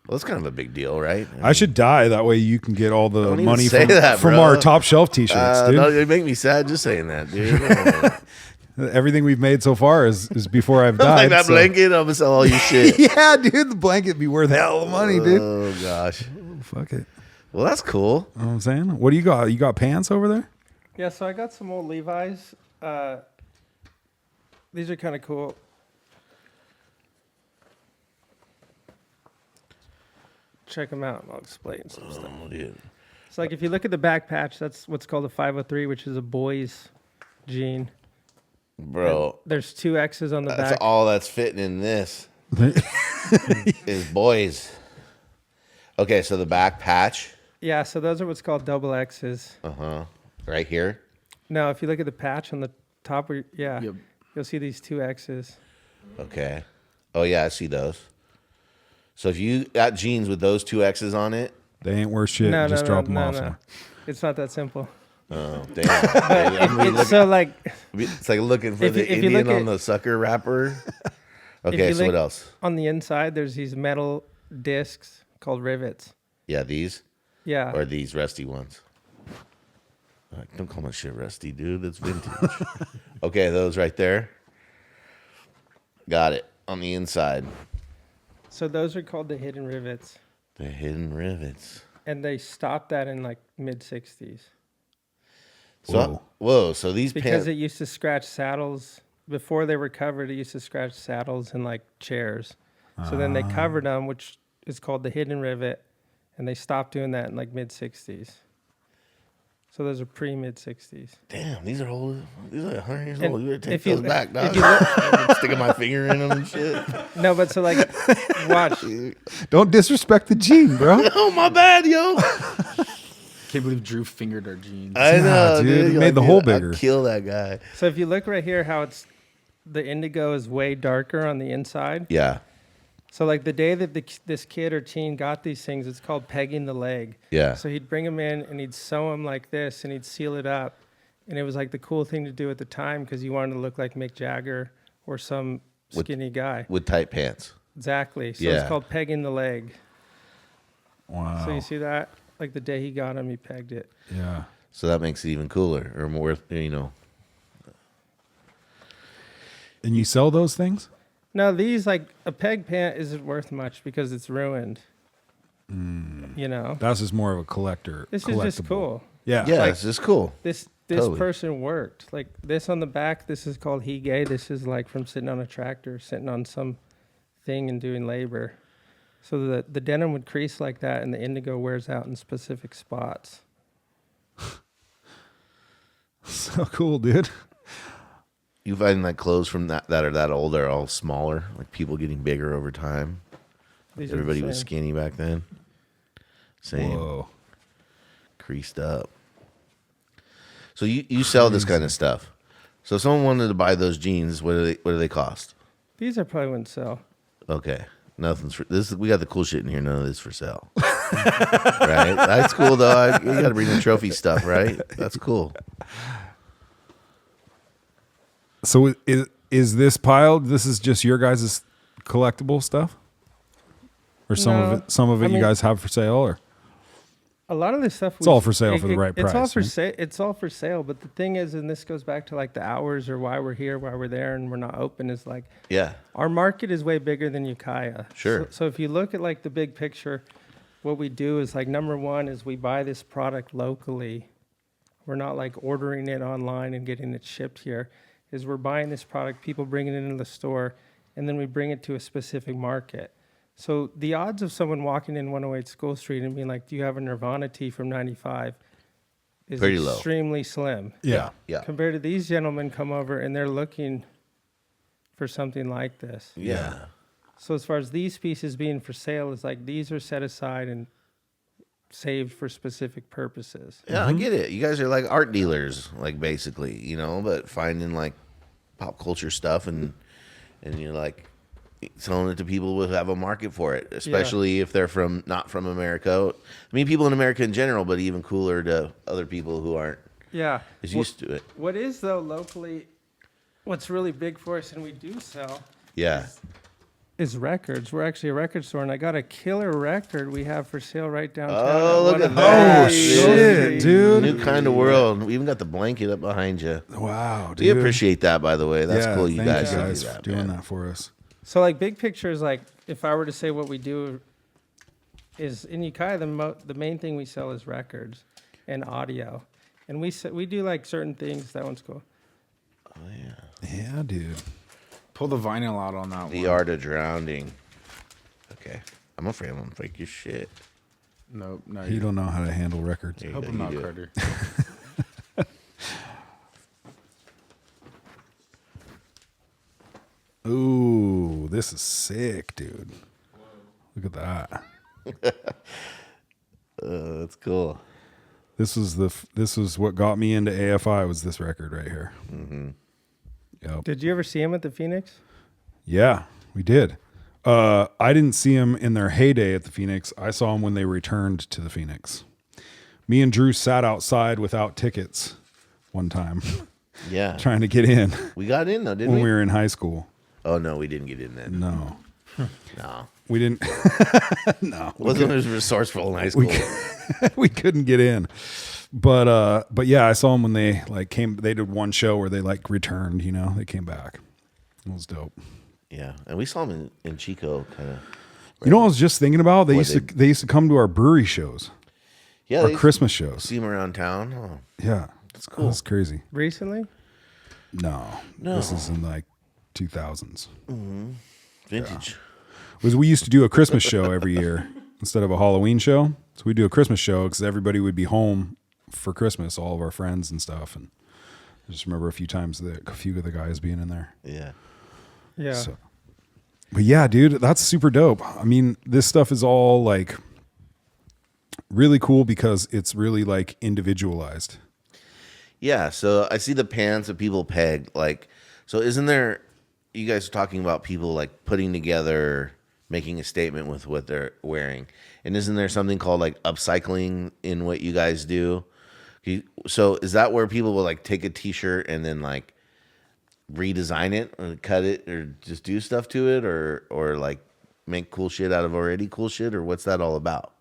Well, that's kind of a big deal, right? I should die. That way you can get all the Don't even money say that, from bro. our top shelf t-shirts, dude. No, you make me sad just saying that, dude. Everything we've made so far is before I've died. Like that so- blanket, I'm gonna sell all your shit. Yeah, dude. The blanket be worth hell of money, dude. Oh gosh. Fuck it. Well, that's cool. You know what I'm saying? What do you got? You got pants over there? Yeah, so I got some old Levi's. These are kind of cool. Check them out. I'll explain some stuff. Oh, dude. So, like, if you look at the back patch, that's what's called a 503, which is a boy's jean. Bro, There's two X's on the that's back. all that's fitting in this is boys. Okay, so the back patch, Yeah, so those are what's called double X's. right here. No, if you look at the patch on the top, Yep. you'll see these two X's. Okay. Oh yeah, I see those. So if you got jeans with those two X's on it, They ain't worth shit. Just drop them off. no. It's not that simple. oh damn. So, like, It's like looking for If you- the if you look Indian on at- the sucker wrapper. Okay, you so what look- else? on the inside, there's these metal discs called rivets. Yeah, these Yeah. or these rusty ones. Don't call my shit rusty, dude. That's vintage. Okay, those right there. Got it. On the inside. So those are called the hidden rivets. The hidden rivets. And they stopped that in like mid 60s So whoa, so these because pants it used to scratch saddles before they were covered. It used to scratch saddles and like chairs. So then they covered them, which is called the hidden rivet, and they stopped doing that in like mid 60s. So those are pre mid 60s. damn, these are old. These are 100 years And old. You better take if you- those back, dog. if you look- I'm sticking my finger in them and shit. No, but so like, watch. Don't disrespect the gene, bro. Oh my bad, yo. Can't believe Drew fingered our jeans. I know, dude, dude. it made the hole bigger. I'd kill that guy. So if you look right here, how it's the indigo is way darker on the inside. Yeah, So like the day that this kid or teen got these things, it's called pegging the leg. yeah. So he'd bring them in and he'd sew them like this and he'd seal it up. And it was like the cool thing to do at the time because you wanted to look like Mick Jagger or some With- skinny guy. With tight pants. Exactly. So Yeah. it's called pegging the leg. Wow. So you see that? Like the day he got him, he pegged it. Yeah. So that makes it even cooler or more, you know. And you sell those things? No, these like a peg pant isn't worth much because it's ruined. You know, That's just more of a collector. this is just collectible. cool. Yeah. Yeah, Like- it's just cool. This Totally. person worked. Like this on the back, this is called hige. This is like from sitting on a tractor, sitting on some thing and doing labor. So the denim would crease like that and the indigo wears out in specific spots. So cool, dude. You find like clothes from that are that old are all smaller, like people getting bigger over time. These are the Everybody was same. skinny back then. Same. Whoa. Creased up. So you sell this kind of stuff. So if someone wanted to buy those jeans, what do they cost? These I probably wouldn't sell. Okay. Nothing's for this. We got the cool shit in here. None of this for sale. Right? That's cool though. You got to bring the trophy stuff, right? That's cool. So is this piled? This is just your guys' collectible stuff? Or some No. of it I you mean- guys have for sale or? A lot of this stuff. It's all for sale for the right It's all price, for right? sale. It's all for sale. But the thing is, and this goes back to like the hours or why we're here, why we're there, and we're not open. Is like Yeah. our market is way bigger than Ukiah. Sure. So if you look at like the big picture, what we do is like number one is we buy this product locally. We're not like ordering it online and getting it shipped here. Is we're buying this product, people bring it into the store, and then we bring it to a specific market. So the odds of someone walking in 108 School Street and being like, "Do you have a Nirvana tee from '95?" is Pretty low. extremely slim. Yeah. Yeah. Compared to these gentlemen come over and they're looking for something like this. Yeah. So as far as these pieces being for sale, is like these are set aside and saved for specific purposes. Yeah, I get it. You guys are like art dealers, like basically, but finding like pop culture stuff and you're like selling it to people who have a market for it, especially if they're not from America. I mean, people in America in general, but even cooler to other people who aren't Yeah. as used to it. What is though locally, what's really big for us and we do sell Yeah. is records. We're actually a record store, and I got a killer record we have for sale right downtown. Oh, look one at of that. Oh, shit, dude. New kind of world. We even got the blanket up behind you. Wow, dude. We appreciate that, by the way. That's Yeah, cool. You thank guys, you do guys that, for doing man. that for us. So like big picture is like, if I were to say what we do is in Ukiah, the main thing we sell is records and audio. And we do like certain things. That one's cool. Oh, yeah. Yeah, dude. Pull the vinyl out on that The one. art of drowning. Okay. I'm afraid I'm going to break your shit. Nope, no. You don't know how to handle records. Here you Help go, him you out, do it. Carter. Ooh, this is sick, dude. Look at that. That's cool. This is what got me into AFI was this record right here. Mm-hmm. Yep. Did you ever see him at the Phoenix? Yeah, we did. I didn't see them in their heyday at the Phoenix. I saw them when they returned to the Phoenix. Me and Drew sat outside without tickets one time Yeah. trying to get in We got in, though, didn't when we? we were in high school. Oh, no, we didn't get in then. No, No. we didn't. No, Wasn't as resourceful in high school. we couldn't get in. But yeah, I saw them when they like came. They did one show where they like returned. They came back. It was dope. Yeah. And we saw them in Chico, kind of. You know what I was just thinking about? They Boy, used to come to our brewery shows, Yeah. our they Christmas shows. see them around town. Oh, Yeah, that's cool. That's crazy. Recently? No, this is in like 2000s. vintage. We used to do a Christmas show every year instead of a Halloween show. So we do a Christmas show because everybody would be home for Christmas, all of our friends and stuff. And I just remember a few of the guys being in there. Yeah. Yeah. So, but yeah, dude, that's super dope. I mean, this stuff is all like really cool because it's really like individualized. Yeah, so I see the pants that people peg. Like, so isn't there, you guys are talking about people like putting together, making a statement with what they're wearing. And isn't there something called like upcycling in what you guys do? So is that where people will like take a t-shirt and then like redesign it or cut it or just do stuff to it or like make cool shit out of already cool shit, or what's that all about?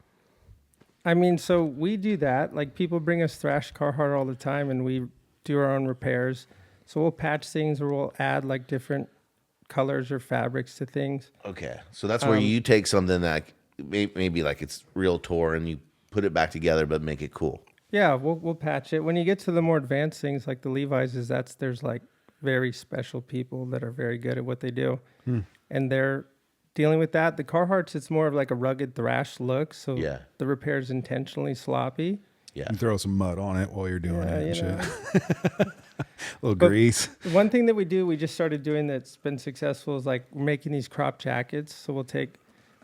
I mean, so we do that. Like people bring us thrashed Carhartt all the time, and we do our own repairs. So we'll patch things, or we'll add like different colors or fabrics to things. Okay, so that's where you take something that maybe like it's real tore and you put it back together but make it cool. Yeah, we'll patch it. When you get to the more advanced things like the Levi's, there's like very special people that are very good at what they do, and they're dealing with that. The Carhartts, it's more of like a rugged thrash look, so Yeah. the repair's intentionally sloppy. Yeah. You throw some mud on it while you're doing Yeah, it and you know. shit. A little But- grease. One thing that we just started doing that's been successful is like we're making these crop jackets. So we'll take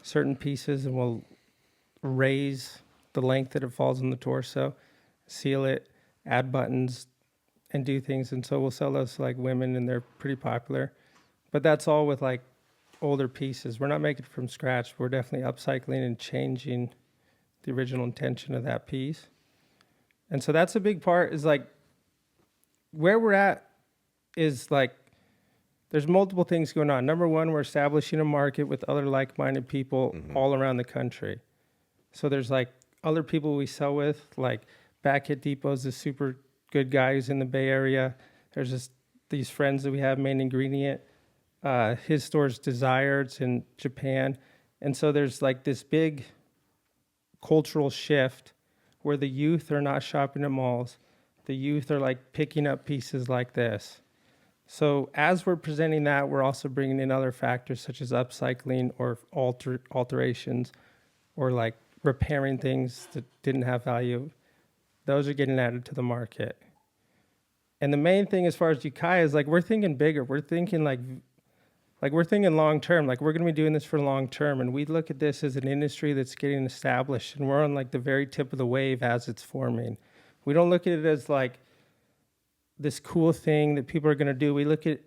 certain pieces and we'll raise the length that it falls on the torso, seal it, add buttons, and do things. And so we'll sell those to like women, and they're pretty popular. But that's all with like older pieces. We're not making it from scratch. We're definitely upcycling and changing the original intention of that piece. And so that's a big part, is like where we're at is like there's multiple things going on. Number one, we're establishing a market with other like-minded people all around the country. So there's like other people we sell with, like Back Hit Depot's a super good guy who's in the Bay Area. There's just these friends that we have, Main Ingredient. His store's Desire, it's in Japan. And so there's like this big cultural shift where the youth are not shopping at malls. The youth are like picking up pieces like this. So as we're presenting that, we're also bringing in other factors such as upcycling or alterations or like repairing things that didn't have value. Those are getting added to the market. And the main thing as far as Ukiah is like we're thinking bigger. We're thinking like we're thinking long term. Like we're going to be doing this for long term, and we look at this as an industry that's getting established, and we're on like the very tip of the wave as it's forming. We don't look at it as like this cool thing that people are going to do. We look at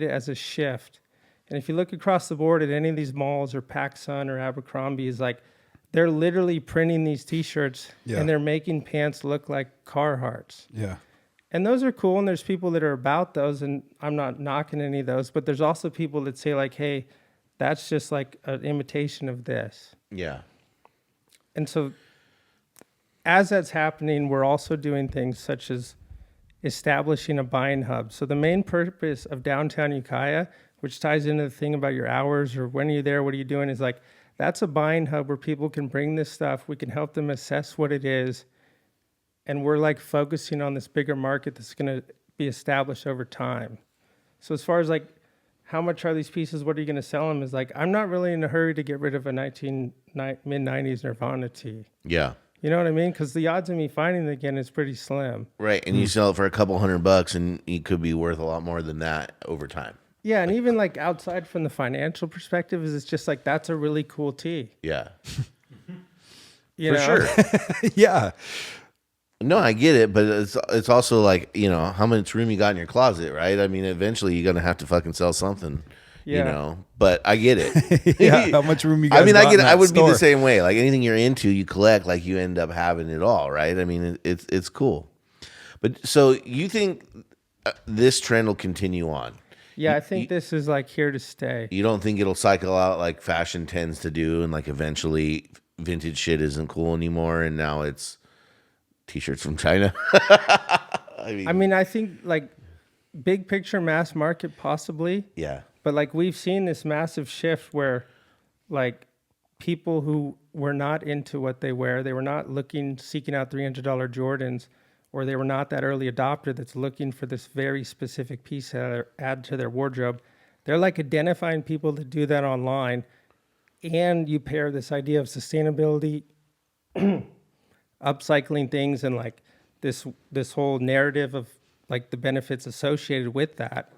it as a shift. And if you look across the board at any of these malls or PacSun or Abercrombie, is like they're literally printing these T-shirts and they're making pants look like Carhartts. Yeah. And those are cool, and there's people that are about those, and I'm not knocking any of those, but there's also people that say like, hey, that's just like an imitation of this. Yeah. And so as that's happening, we're also doing things such as establishing a buying hub. So the main purpose of downtown Ukiah, which ties into the thing about your hours or when are you there, what are you doing, is like that's a buying hub where people can bring this stuff. We can help them assess what it is. And we're like focusing on this bigger market that's going to be established over time. So as far as like how much are these pieces, what are you going to sell them, is like I'm not really in a hurry to get rid of a mid-90s Nirvana tee. Yeah. You know what I mean? Because the odds of me finding it again is pretty slim. Right. And you sell it for a couple $100 and it could be worth a lot more than that over time. Yeah, and even like outside from the financial perspective, is it's just like that's a really cool tee. Yeah. You For know? sure. Yeah. No, I get it, but it's also like, you know, how much room you got in your closet, right? I mean, eventually you're going to have to fucking sell something, you Yeah. know, but I get it. Yeah. How much room you guys I mean, I got get in it. I that would be store? the same way. Like anything you're into, you collect, like you end up having it all, right? I mean, it's cool. But so you think this trend will continue on? Yeah, I think this is like here to stay. You don't think it'll cycle out like fashion tends to do, and like eventually vintage shit isn't cool anymore, and now it's T-shirts from China? I mean, I think like big picture mass market possibly, Yeah. but like we've seen this massive shift where like people who were not into what they wear, they were not seeking out $300 Jordans, or they were not that early adopter that's looking for this very specific piece to add to their wardrobe. They're like identifying people that do that online, and you pair this idea of sustainability, upcycling things, and like this whole narrative of like the benefits associated with that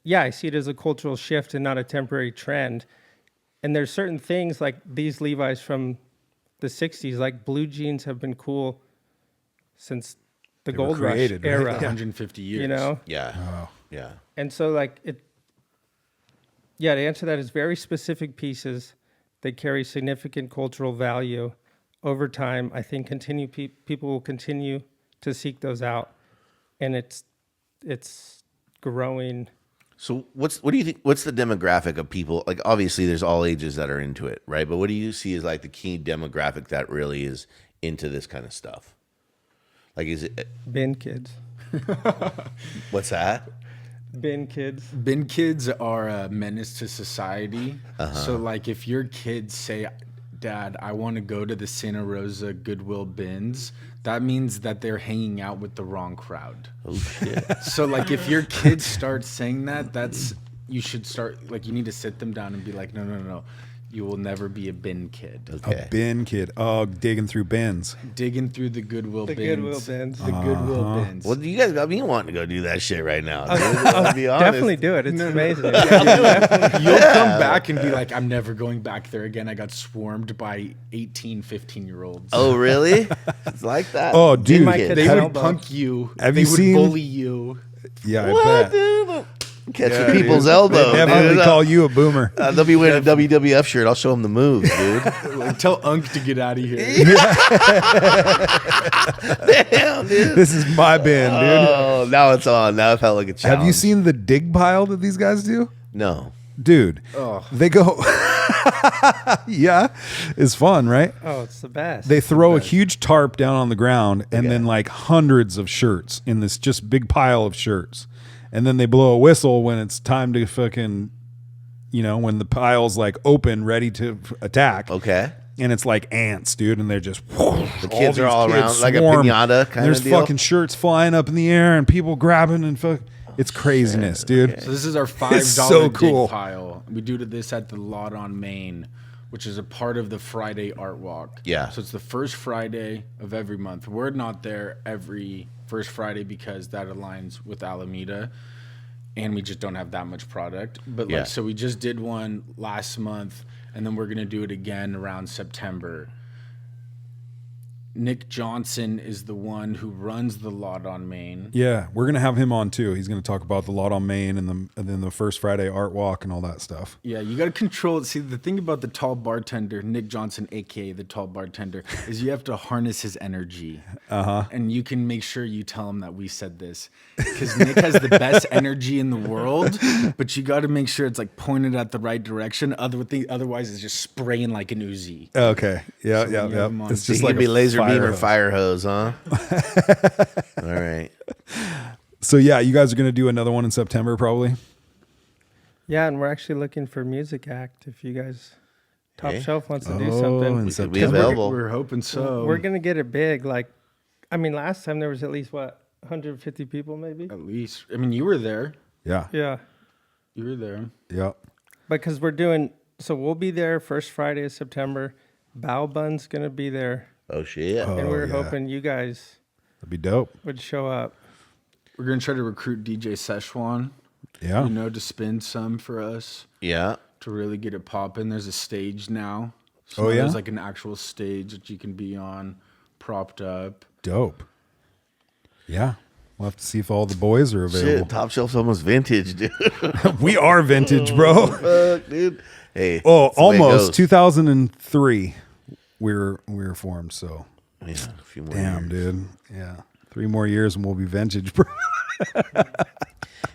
yeah, I see it as a cultural shift and not a temporary trend. And there's certain things like these Levi's from the 60s, like blue jeans have been cool since the were gold created, rush right? era. Yeah. 150 years. You know? Yeah. Oh. Yeah. And so like to answer that, is very specific pieces that carry significant cultural value over time. I think people will continue to seek those out, and it's growing. So what do you think? What's the demographic of people? Like obviously, there's all ages that are into it, right? But what do you see as like the key demographic that really is into this kind of stuff? Like, is it Bin kids. what's that? Bin kids. Bin kids are a menace to society. So, like, if your kids say, Dad, I want to go to the Santa Rosa Goodwill bins, that means that they're hanging out with the wrong crowd. Oh shit! So, like, if your kids start saying that, you should start, like, you need to sit them down and be like, no. You will never be a bin kid. Okay. A bin kid. Oh, digging through bins. Digging through the Goodwill bins. Goodwill bins. The Goodwill bins. Well, you guys got me wanting to go do that shit right now. Dude. I'll be honest. Definitely do it. It's amazing. You'll come back and be like, I'm never going back there again. I got swarmed by 18, 15-year-olds. Oh, really? It's like that. Oh, dude. my Kid. kid- They Have- would punk you. Have They you would seen- bully you. Yeah, I What, bet. dude? Catch Yeah, the people's dude. elbow. They definitely dude. call you a boomer. They'll be wearing a WWF shirt. I'll show them the moves, dude. Like, tell Unc to get out of here. Damn, dude. This is my bin, dude. Oh, now it's on. Now it felt like a challenge. Have you seen the dig pile that these guys do? No. Dude, they go, yeah, it's fun, right? Oh, it's the best. They throw a huge tarp down on the ground and then like hundreds of shirts in this just big pile of shirts. And then they blow a whistle when it's time to fucking, when the pile's like open, ready to attack. Okay. And it's like ants, dude. And they're just, The kids are all around like a piñata kind There's of deal. fucking shirts flying up in the air and people grabbing and fuck. It's craziness, dude. So this is our $5 so dig cool. pile. We do this at the lot on Main, which is a part of the Friday Art Walk. Yeah. So it's the first Friday of every month. We're not there every first Friday because that aligns with Alameda, and we just don't have that much product. But Yeah. like, so we just did one last month, and then we're gonna do it again around September. Nick Johnson is the one who runs the lot on Main. Yeah, we're gonna have him on too. He's gonna talk about the lot on Main and then the first Friday art walk and all that stuff. Yeah, you got to control it. See, the thing about the tall bartender, Nick Johnson, aka the tall bartender, is you have to harness his energy. And you can make sure you tell him that we said this. Because Nick has the best energy in the world, but you got to make sure it's like pointed at the right direction. Otherwise, it's just spraying like an Uzi. Okay. Yeah, So yeah, when you have yeah. him on It's So just he like could be a laser beam or hose. fire hose, huh? All right. So yeah, you guys are gonna do another one in September, probably. Yeah, and we're actually looking for music act. If you guys, Top Hey. Shelf wants to do in something. We could be September. available. We're hoping so. We're gonna get it big. Like, I mean, last time there was at least 150 people, maybe. At least. I mean, you were there. Yeah. Yeah, You were there. Yeah. because we're doing. So we'll be there first Friday of September. Bao Bun's gonna be there, Oh shit. Oh, and we were yeah. hoping you guys That'd be dope. would show up. We're going to try to recruit DJ Szechuan, Yeah. you know, to spin some for us. Yeah. To really get it popping. There's a stage now. So Oh, now yeah? There's like an actual stage that you can be on, propped up. Dope. Yeah. We'll have to see if all the boys are available. Shit, Top Shelf's almost vintage, dude. We are vintage, bro. Fuck, dude. Hey. Oh, that's the way it almost goes. 2003. We were formed. So Yeah, a few more damn, years. dude. Yeah. 3 more years and we'll be vintage, bro.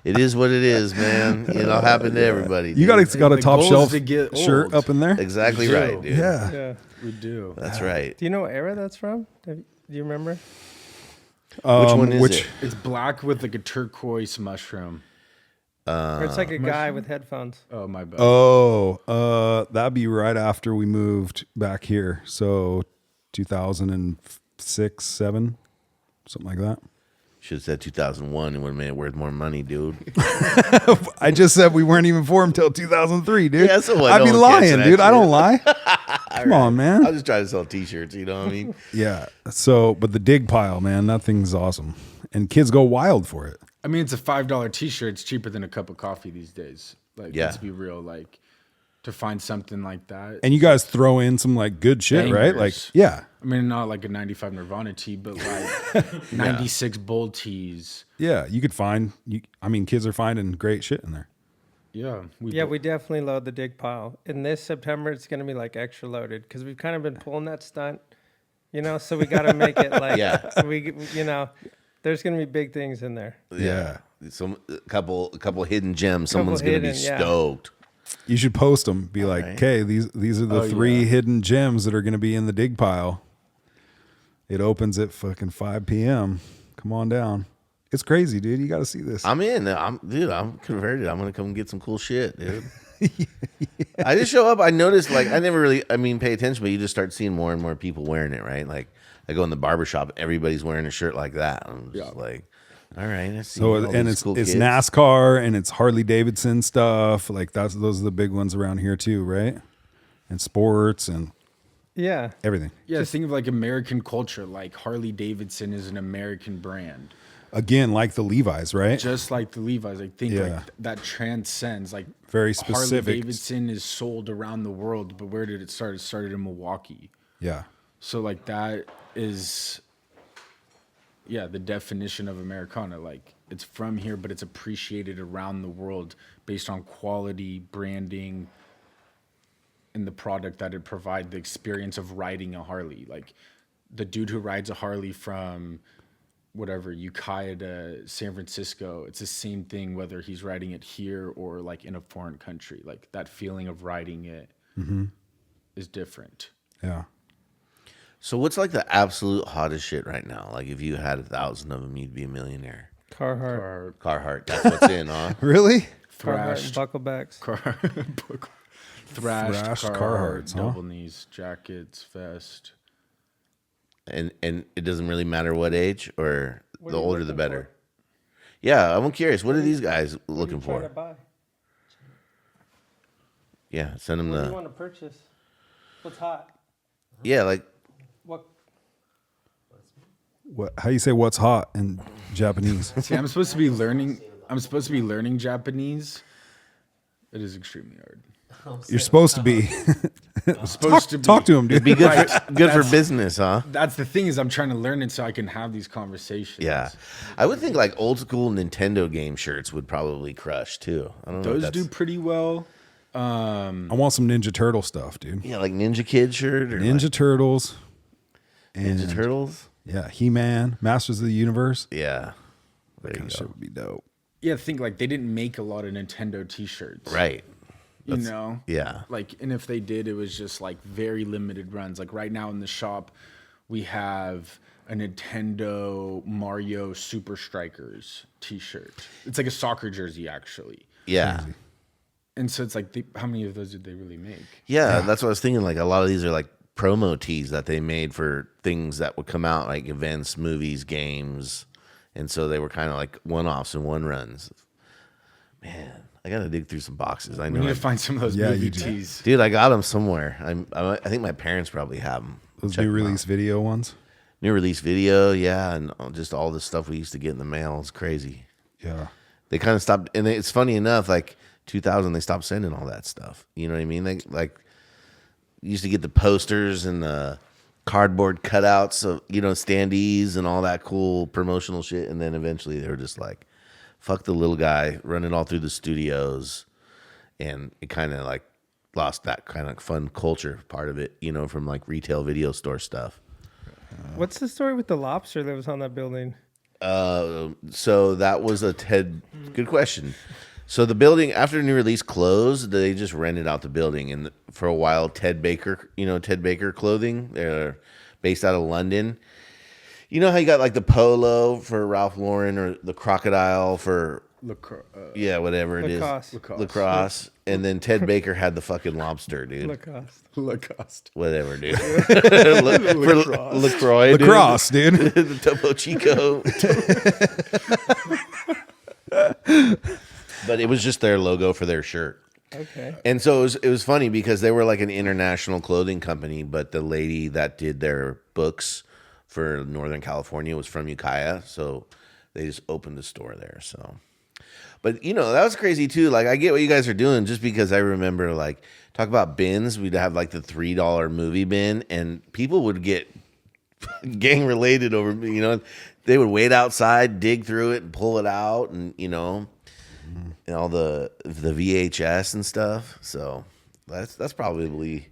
It is what it is, man. It'll happen to everybody. You dude. got a The top goal is shelf to get shirt old. up in there? exactly We do. right, dude. Yeah. Yeah. We do. That's right. Do you know what era that's from? Do you remember? Which one is it? It's black with like a turquoise mushroom. Or it's like a guy with headphones. Oh, my bad. Oh, that'd be right after we moved back here. So 2006, 7, something like that. Should have said 2001. It would have made it worth more money, dude. I just said we weren't even formed until 2003, dude. Yeah, so what? I'd No be one lying, catching that dude. I shit. don't lie. Come on, I man. was just trying to sell T-shirts. You know what I mean? Yeah. So, but the dig pile, man, that thing's awesome, and kids go wild for it. I mean, it's a $5 t-shirt. It's cheaper than a cup of coffee these days. Like, Yeah. let's be real. Like, to find something like that. And you guys throw in some like good shit, right? Like, Bangers. yeah, I mean, not like a 95 Nirvana tee, but like 96 Bull tees. yeah. You could find. I mean, kids are finding great shit in there. Yeah. Yeah, we definitely load the dig pile. In this September, it's going to be like extra loaded because we've kind of been pulling that stunt, you know. So we got to make it like, Yeah. there's going to be big things in there. Yeah. Some a couple hidden gems. Someone's gonna be hidden, yeah. stoked. You should post them. Be like, right. okay, these are the Oh, 3 yeah. hidden gems that are going to be in the dig pile. It opens at fucking 5 p.m. Come on down. It's crazy, dude. You got to see this. I'm in. I'm converted. I'm gonna come get some cool shit, dude. I just show up. I noticed, like, I never really, pay attention, but you just start seeing more and more people wearing it, right? Like, I go in the barbershop, everybody's wearing a shirt like that. I'm just like, all right, I see. So all and these it's cool it's kids. NASCAR and it's Harley Davidson stuff. Like those are the big ones around here too, right? And sports and Yeah. everything. Yeah, think of like American culture. Like Harley Davidson is an American brand. Again, like the Levi's, right? Just like the Levi's. I think Yeah. like that transcends. Like Very Harley specific. Davidson is sold around the world, but where did it start? It started in Milwaukee. Yeah. So like that is, yeah, the definition of Americana. Like it's from here, but it's appreciated around the world based on quality, branding, and the product that it provide. The experience of riding a Harley. Like the dude who rides a Harley from whatever Ukiah to San Francisco, it's the same thing whether he's riding it here or like in a foreign country. Like that feeling of riding it is different. Yeah. So what's like the absolute hottest shit right now? Like if you had 1,000 of them, you'd be a millionaire. Carhartt. Or Carhartt, that's what's in, huh? Really? Carhartt thrashed, and bucklebacks. thrashed Thrashed Carhartt, Carhartts, huh? double knees, jackets, vest. And it doesn't really matter what age, or What the are you older the looking better. Yeah, I'm curious. What are these guys What are looking you trying to for? buy? Yeah, send them What do you the. want to purchase? What's hot? Yeah, like What? What? How you say what's hot in Japanese? See, I'm supposed to be learning. I'm supposed to be learning Japanese. It is extremely hard. You're supposed to be. Supposed to be. Talk to him, dude. it'd be good, Right. good for business, huh? That's the thing is I'm trying to learn it so I can have these conversations. Yeah, I would think like old school Nintendo game shirts would probably crush too. I don't know. if Those that's- do pretty well. I want some Ninja Turtle stuff, dude. Yeah, like Ninja Kid shirt or Ninja Turtles. like And Ninja Turtles. yeah, He-Man, Masters of the Universe. Yeah, there you Kind of go. shit would be dope. Yeah, think like they didn't make a lot of Nintendo T-shirts. Right. You know? Yeah. Like, and if they did, it was just like very limited runs. Like right now in the shop, we have a Nintendo Mario Super Strikers T-shirt. It's like a soccer jersey, actually. Yeah. And so it's like, how many of those did they really make? Yeah, that's what I was thinking. Like a lot of these are like promo tees that they made for things that would come out, like events, movies, games, and so they were kind of like one-offs and one-runs. Man, I gotta dig through some boxes. I We know, need to find some of those Yeah, movie you do. tees. dude. I got them somewhere. I think my parents probably have them. Those new release video ones. New release video, yeah, and just all the stuff we used to get in the mail. It's crazy. Yeah. They kind of stopped, and it's funny enough. Like 2000, they stopped sending all that stuff. You know what I mean? They like used to get the posters and the cardboard cutouts of standees and all that cool promotional shit, and then eventually they were just like, "Fuck the little guy," running all through the studios, and it kind of like lost that kind of fun culture part of it. From like retail video store stuff. What's the story with the lobster that was on that building? So that was good question. So the building after new release closed, they just rented out the building, and for a while, Ted Baker clothing, they're based out of London. You know how you got like the polo for Ralph Lauren or the crocodile for whatever it is, Lacoste. lacrosse, and then Ted Baker had the fucking lobster, dude. Lacoste. Lacoste. Whatever, dude. For LaCroix, dude. Lacrosse, dude. The Topo Chico. But it was just their logo for their shirt. Okay. And so it was funny because they were like an international clothing company, but the lady that did their books for Northern California was from Ukiah, so they just opened a store there. So, but that was crazy too. Like I get what you guys are doing, just because I remember like talk about bins. We'd have like the $3 movie bin, and people would get gang related over. They would wait outside, dig through it, and pull it out, and and all the VHS and stuff. So that's probably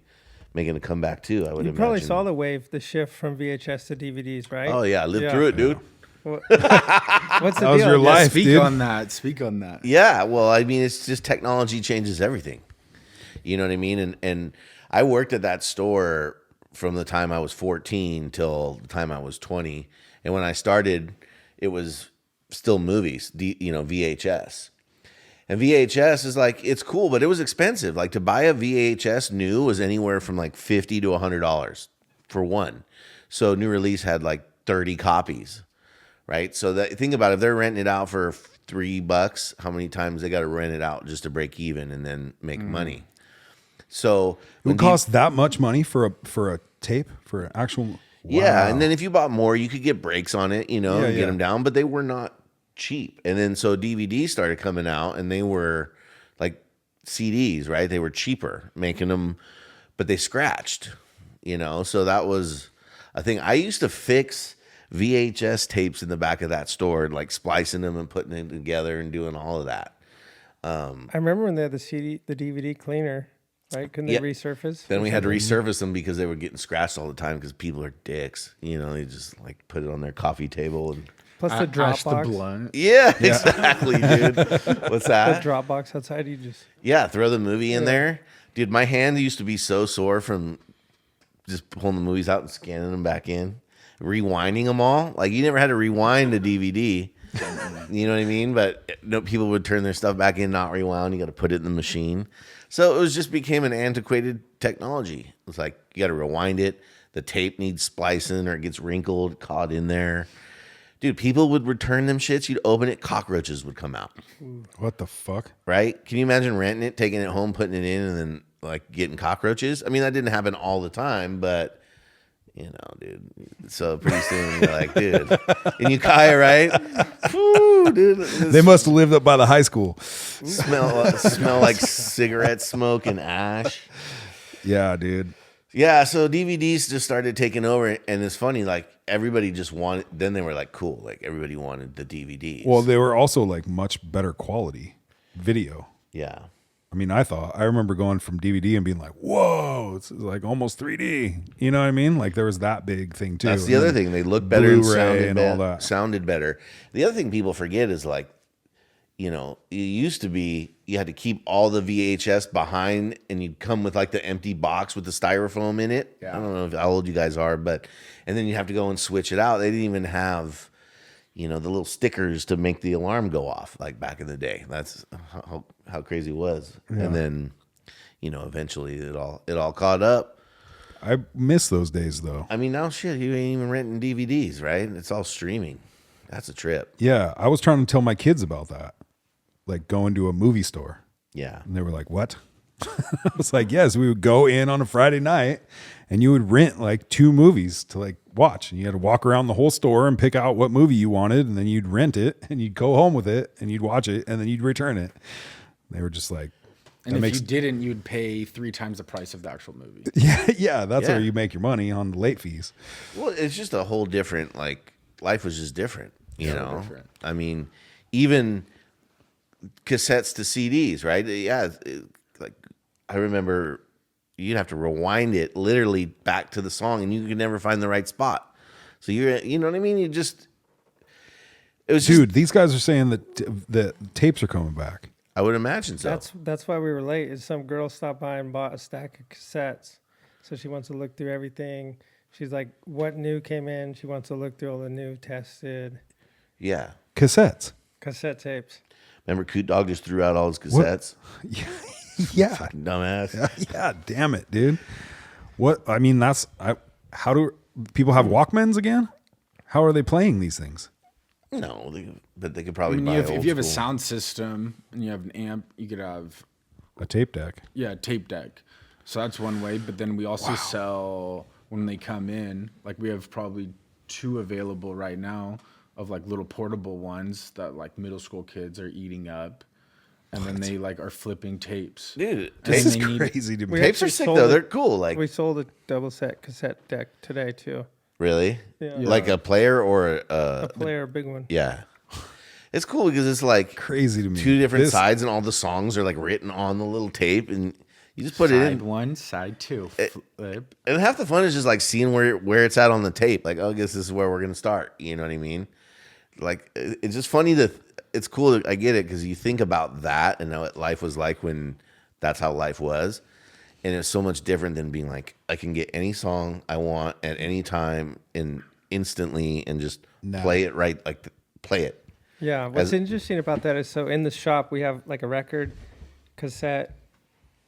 making a comeback too. I would You imagine. probably saw the shift from VHS to DVDs, right? Oh yeah, I lived through it, dude. What's the That deal? was your life, Speak dude. on that. Speak on that. Yeah, well, I mean, it's just technology changes everything. You know what I mean? And I worked at that store from the time I was 14 till the time I was 20. And when I started, it was still movies, VHS. And VHS is like, it's cool, but it was expensive. Like to buy a VHS new was anywhere from like $50 to $100 for one. So new release had like 30 copies, right? So think about it, if they're renting it out for $3, how many times they got to rent it out just to break even and then make money? So It would cost that much money for a tape, for an actual. Yeah, Wow. and then if you bought more, you could get breaks on it, and Yeah. get them down, but they were not cheap. And then so DVDs started coming out, and they were like CDs, right? They were cheaper making them, but they scratched, So that was a thing. I used to fix VHS tapes in the back of that store and like splicing them and putting them together and doing all of that. I remember when they had the DVD cleaner, right? Couldn't they Yeah. resurface? Then we had to resurface them because they were getting scratched all the time because people are dicks. They just like put it on their coffee table and. Plus the Ash the Dropbox. blunt. Yeah, exactly, dude. What's The that? Dropbox outside, you just Yeah, throw the movie in there. Dude, my hand used to be so sore from just pulling the movies out and scanning them back in, rewinding them all. Like you never had to rewind a DVD. You know what I mean? But no, people would turn their stuff back in, not rewound. You got to put it in the machine. So it was just became an antiquated technology. It's like you got to rewind it. The tape needs splicing or it gets wrinkled, caught in there. Dude, people would return them shits. You'd open it, cockroaches would come out. What the fuck? Right? Can you imagine renting it, taking it home, putting it in, and then like getting cockroaches? I mean, that didn't happen all the time, but you know, dude. So pretty soon you're like, dude, in Ukiah, right? Woo, dude. They must have lived up by the high school. Smell like cigarette smoke and ash. Yeah, dude. Yeah, so DVDs just started taking over, and it's funny, like everybody just wanted. Then they were like, cool, like everybody wanted the DVDs. Well, they were also like much better quality video. yeah, I mean, I remember going from DVD and being like, whoa, it's like almost 3D. You know what I mean? Like there was that big thing too. that's the other thing. They look better and Blu-ray and all that. sounded better. The other thing people forget is like, you know, it used to be you had to keep all the VHS behind, and you'd come with like the empty box with the styrofoam in it. Yeah. I don't know how old you guys are, but and then you have to go and switch it out. They didn't even have, you know, the little stickers to make the alarm go off like back in the day. That's how crazy it was. Yeah. And then, you know, eventually it all caught up. I miss those days though. I mean, now shit, you ain't even renting DVDs, right? It's all streaming. That's a trip. Yeah, I was trying to tell my kids about that. Like going to a movie store. Yeah. And they were like, what? I was like, yes, we would go in on a Friday night and you would rent like 2 movies to like watch. And you had to walk around the whole store and pick out what movie you wanted. And then you'd rent it and you'd go home with it and you'd watch it and then you'd return it. They were just like, And if you didn't, you'd pay 3 times the price of the actual movie. yeah, that's Yeah. where you make your money on the late fees. Well, it's just a whole different, like, life was just different, you So know? different. I mean, even cassettes to CDs, right? Yeah. Like, I remember you'd have to rewind it literally back to the song and you could never find the right spot. So you know what I mean? It was Dude, these guys are saying that the tapes are coming back. I would imagine so. That's why we were late. Is some girl stopped by and bought a stack of cassettes, so she wants to look through everything. She's like, "What new came in?" She wants to look through all the new tested Yeah. Cassettes. cassette tapes. Remember Coot Dog just threw out all his cassettes? Yeah. Fucking dumbass. Yeah, damn it, dude. What I mean, how do people have Walkmans again? How are they playing these things? No, but they could probably buy If old you have a school. sound system and you have an amp, you could have A tape deck. a tape deck. So that's one way. But then we also sell when they come in. Like we have probably 2 available right now of like little portable ones that like middle school kids are eating up, and then they like are flipping tapes. Dude, And This then is they need- crazy to me. We tapes are actually sick sold though. it. They're cool. Like, We sold a double set cassette deck today too. really? Yeah. Like a player or A player, big one. yeah. It's cool because it's like Crazy to me. 2 different This- sides and all the songs are like written on the little tape and you just put it Side in. 1, side 2. Flip. And half the fun is just like seeing where it's at on the tape. Like, oh, I guess this is where we're gonna start. You know what I mean? Like, it's just funny that it's cool. I get it because you think about that and what life was like when that's how life was, and it's so much different than being like, I can get any song I want at any time and instantly and just play it right, like play it. Yeah, what's As- interesting about that is so in the shop we have like a record, cassette,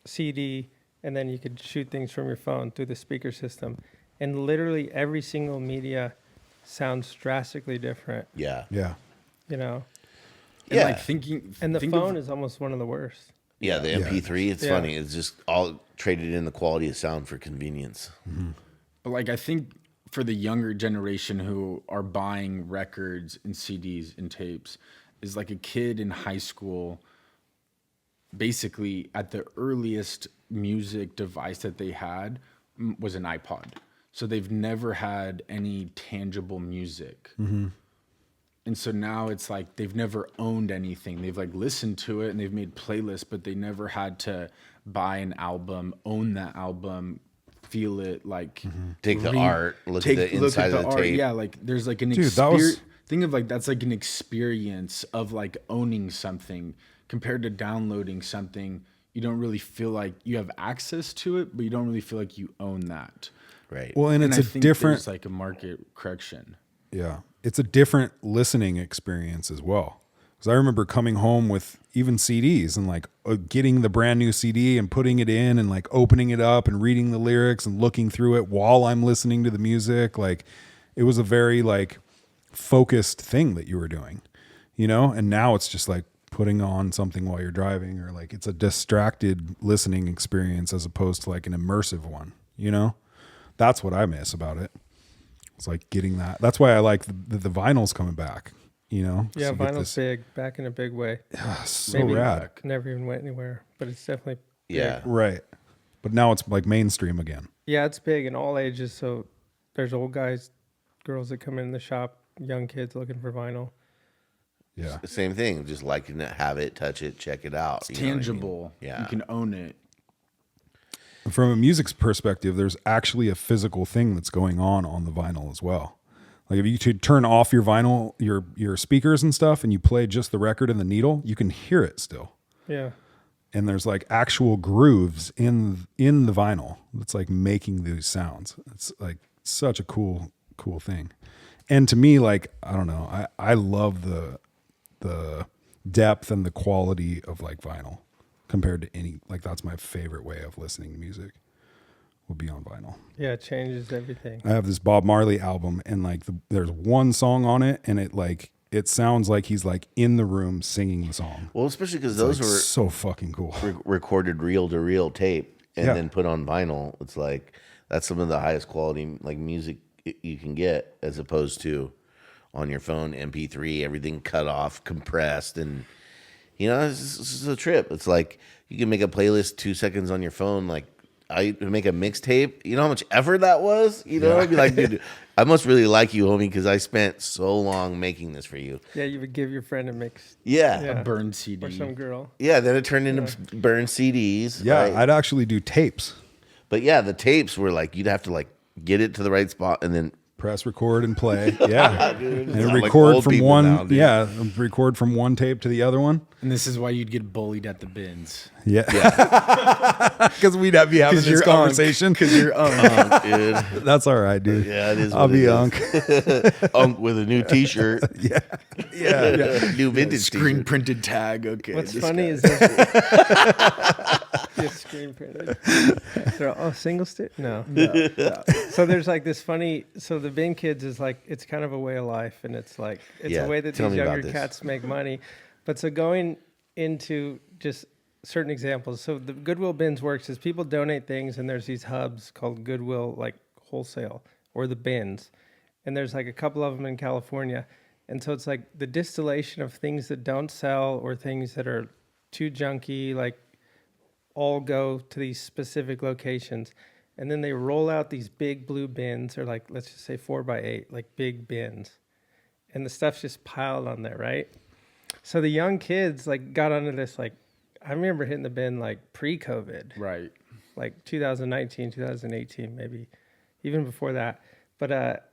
CD, and then you could shoot things from your phone through the speaker system. And literally every single media sounds drastically different, Yeah, Yeah. you know? And yeah, like thinking. And the think phone of, is almost one of the worst. yeah. The MP3, it's Yeah. funny. It's just all traded in the quality of sound for convenience. But like I think for the younger generation who are buying records and CDs and tapes is like a kid in high school basically at the earliest music device that they had was an iPod. So they've never had any tangible music. And so now it's like they've never owned anything. They've like listened to it and they've made playlists, but they never had to buy an album, own that album, feel it, like Take the art, look at the inside of the tape. Yeah, like there's like an Dude, that was- think of like that's like an experience of like owning something compared to downloading something. You don't really feel like you have access to it, but you don't really feel like you own that. Right. Well, and it's I a think different. there's like a market correction. Yeah. It's a different listening experience as well. Because I remember coming home with even CDs and like getting the brand new CD and putting it in and like opening it up and reading the lyrics and looking through it while I'm listening to the music. Like it was a very like focused thing that you were doing, you know? And now it's just like putting on something while you're driving, or like it's a distracted listening experience as opposed to like an immersive one, you know? That's what I miss about it. It's like getting that. That's why I like the vinyl's coming back, you know? Yeah, So you get vinyl's big, back in a big way. so Maybe rad. never even went anywhere, but it's definitely big. Yeah. Right. But now it's like mainstream again. Yeah, it's big in all ages. So there's old guys, girls that come in the shop, young kids looking for vinyl. Yeah. Same thing. Just liking it, have it, touch it, check it out. It's you know what I mean? tangible. Yeah. You can own it. From a music's perspective, there's actually a physical thing that's going on the vinyl as well. Like if you could turn off your vinyl, your speakers and stuff, and you play just the record and the needle, you can hear it still. Yeah. And there's like actual grooves in the vinyl that's like making these sounds. It's like such a cool thing. And to me, like, I don't know, I love the depth and the quality of like vinyl compared to any, like that's my favorite way of listening to music, will be on vinyl. Yeah, it changes everything. I have this Bob Marley album, and like there's one song on it, and it sounds like he's like in the room singing the song. Well, especially because It's those like were so fucking cool. recorded reel to reel tape and Yeah. then put on vinyl. It's like that's some of the highest quality like music you can get, as opposed to on your phone MP3, everything cut off, compressed, and you know, it's a trip. It's like you can make a playlist 2 seconds on your phone. Like I make a mixtape. You know how much effort that was? You know, I'd be like, dude, I must really like you, homie, because I spent so long making this for you. Yeah, you would give your friend a mix Yeah. Yeah. Burn CD. or some girl. Yeah, then it turned into burn CDs. Yeah, right? I'd actually do tapes. But yeah, the tapes were like you'd have to like get it to the right spot and then Press record and play. Yeah. Dude, And sound like record old from people one now, dude. record from one tape to the other one. And this is why you'd get bullied at the bins. Yeah. Because we'd be having this conversation. Because you're dude. That's all right, dude. Yeah, it is. I'll what be it Unk. is. Unk with a new T-shirt, Yeah. new vintage screen T-shirt. printed tag. Okay. What's this funny guy. is that just screen printed. They're all single stick? No. So there's like this funny. So the bin kids is like it's kind of a way of life, and it's like it's Yeah, a way that tell these me about younger this. cats make money. But so going into just certain examples. So the Goodwill bins works is people donate things, and there's these hubs called Goodwill like wholesale or the bins, and there's like a couple of them in California. And so it's like the distillation of things that don't sell or things that are too junky, like all go to these specific locations. And then they roll out these big blue bins, or like, let's just say 4x8, like big bins. And the stuff's just piled on there, right? So the young kids like got onto this, like, I remember hitting the bin like pre-COVID, Right. like 2019, 2018, maybe even before that. But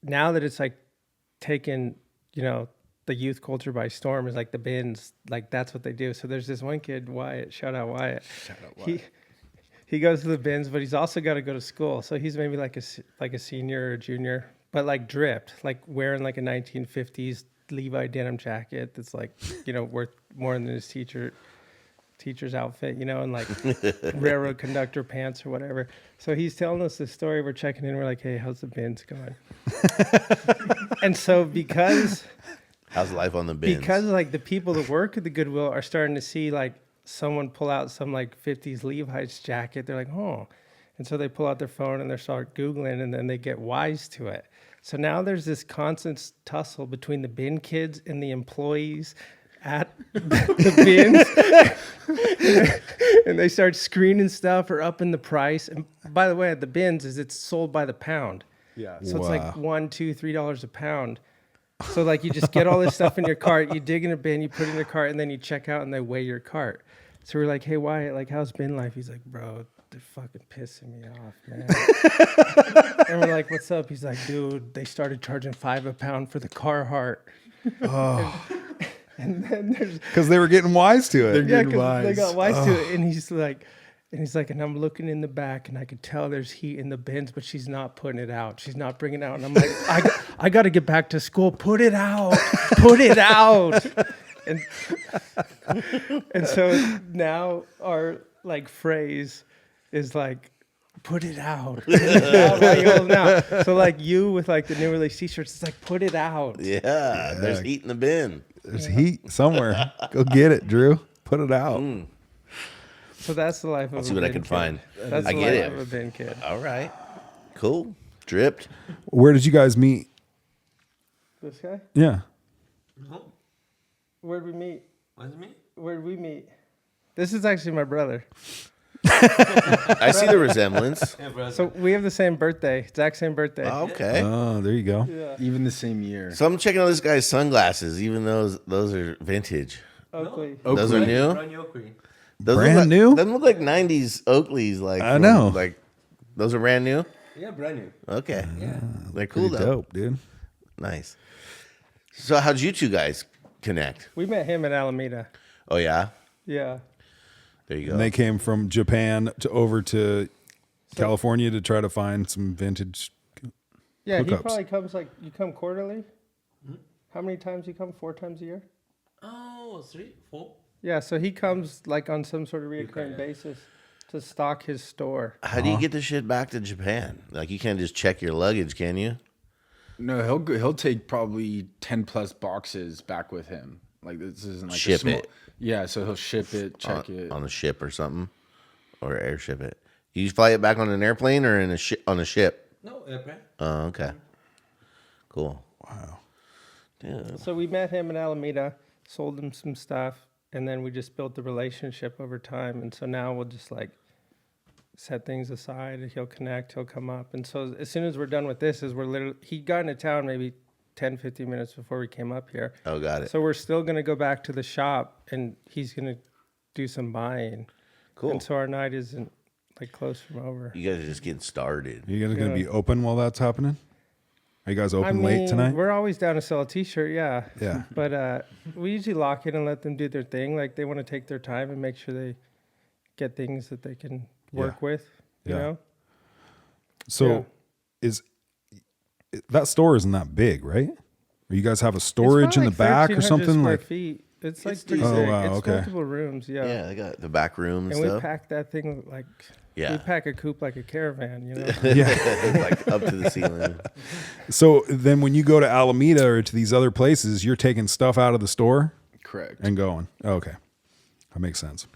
now that it's like taken, you know, the youth culture by storm, is like the bins, like that's what they do. So there's this one kid, Wyatt, shout out Wyatt. He goes to the bins, but he's also got to go to school. So he's maybe like a senior or junior, but like dripped, like wearing like a 1950s Levi denim jacket that's like, you know, worth more than his teacher's outfit, you know, and like railroad conductor pants or whatever. So he's telling us this story. We're checking in. We're like, hey, how's the bins going? And so How's life on the bins? because like the people that work at the Goodwill are starting to see like someone pull out some like 50s Levi's jacket, they're like, oh. And so they pull out their phone and they start Googling, and then they get wise to it. So now there's this constant tussle between the bin kids and the employees at the bins. And they start screening stuff or upping the price. And by the way, at the bins it's sold by the pound. Yeah. So it's like $1, $2, $3 a pound. So like you just get all this stuff in your cart, you dig in a bin, you put it in your cart, and then you check out and they weigh your cart. So we're like, hey Wyatt, like how's bin life? He's like, bro, they're fucking pissing me off, man. And we're like, what's up? He's like, dude, they started charging $5 a pound for the Carhartt. Oh. And then there's Because they were getting wise to it. yeah, getting 'cause they wise. got wise to it. And he's like, and I'm looking in the back, and I could tell there's heat in the bins, but she's not putting it out. She's not bringing it out. And I'm like, I got to get back to school. Put it out. Put it out. And so now our like phrase is like, put it out. Put it out. Why you holding out? So like you with like the new release t-shirts, it's like, put it out. Yeah, there's heat in the bin. There's heat somewhere. Go get it, Drew. Put it out. So that's the life of Let's a see what I bin can kid. find. That's I the get life it. of a bin kid. All right. Cool. Dripped. Where did you guys meet? This guy? Yeah. No, Where'd we meet? what's me? Where'd we meet? This is actually my brother. I see the resemblance. Yeah, brother. So we have the same birthday, exact same birthday. Okay. Oh, there you go. Yeah. Even the same year. So I'm checking out this guy's sunglasses, even though those are vintage. Oakley. Those are new? Brand new Oakley. Those Brand look like, new? Them look like 90s Oakleys. Like I know. Like, those are brand new? Yeah, brand new. Okay. They're cool, Pretty though. dope, dude. Nice. So how'd you two guys connect? We met him in Alameda. Oh, yeah? Yeah. There you go. And they came from Japan over to California to try to find some vintage. Yeah, he Hookups. probably comes like, you come quarterly? How many times you come? 4 times a year? Oh, 3, 4. Yeah, so he comes like on some sort of recurring basis to stock his store. How do you get the shit back to Japan? Like, you can't just check your luggage, can you? No, he'll take probably 10 plus boxes back with him. Like this isn't like Ship a small, it. Yeah, so he'll ship it, check it. On a ship or something? Or airship it? You fly it back on an airplane or on a ship? No, airplane. Oh, okay. Cool. Wow. Dude. So we met him in Alameda, sold him some stuff, and then we just built the relationship over time. And so now we'll just like set things aside and he'll connect, he'll come up. And so as soon as we're done with this, he got into town maybe 10, 15 minutes before we came up here. Oh, got it. So we're still going to go back to the shop and he's going to do some buying. Cool. And so our night isn't like close from over. You guys are just getting started. You guys going to be open while that's happening? Are you guys open late tonight? We're always down to sell a t-shirt, yeah. Yeah. But we usually lock in and let them do their thing. Like they want to take their time and make sure they get things that they can work with, you Yeah. know? So that store isn't that big, right? Or you guys have a storage in the back or something square like? feet. It's like pretty decent. big. Oh, wow, It's okay. multiple rooms, yeah. Yeah, they got the back room and And we stuff. pack that thing like Yeah. we pack a coop like a caravan, you know? Yeah. Like up to the ceiling. So then when you go to Alameda or to these other places, you're taking stuff out of the store Correct. and going. Okay. That makes sense.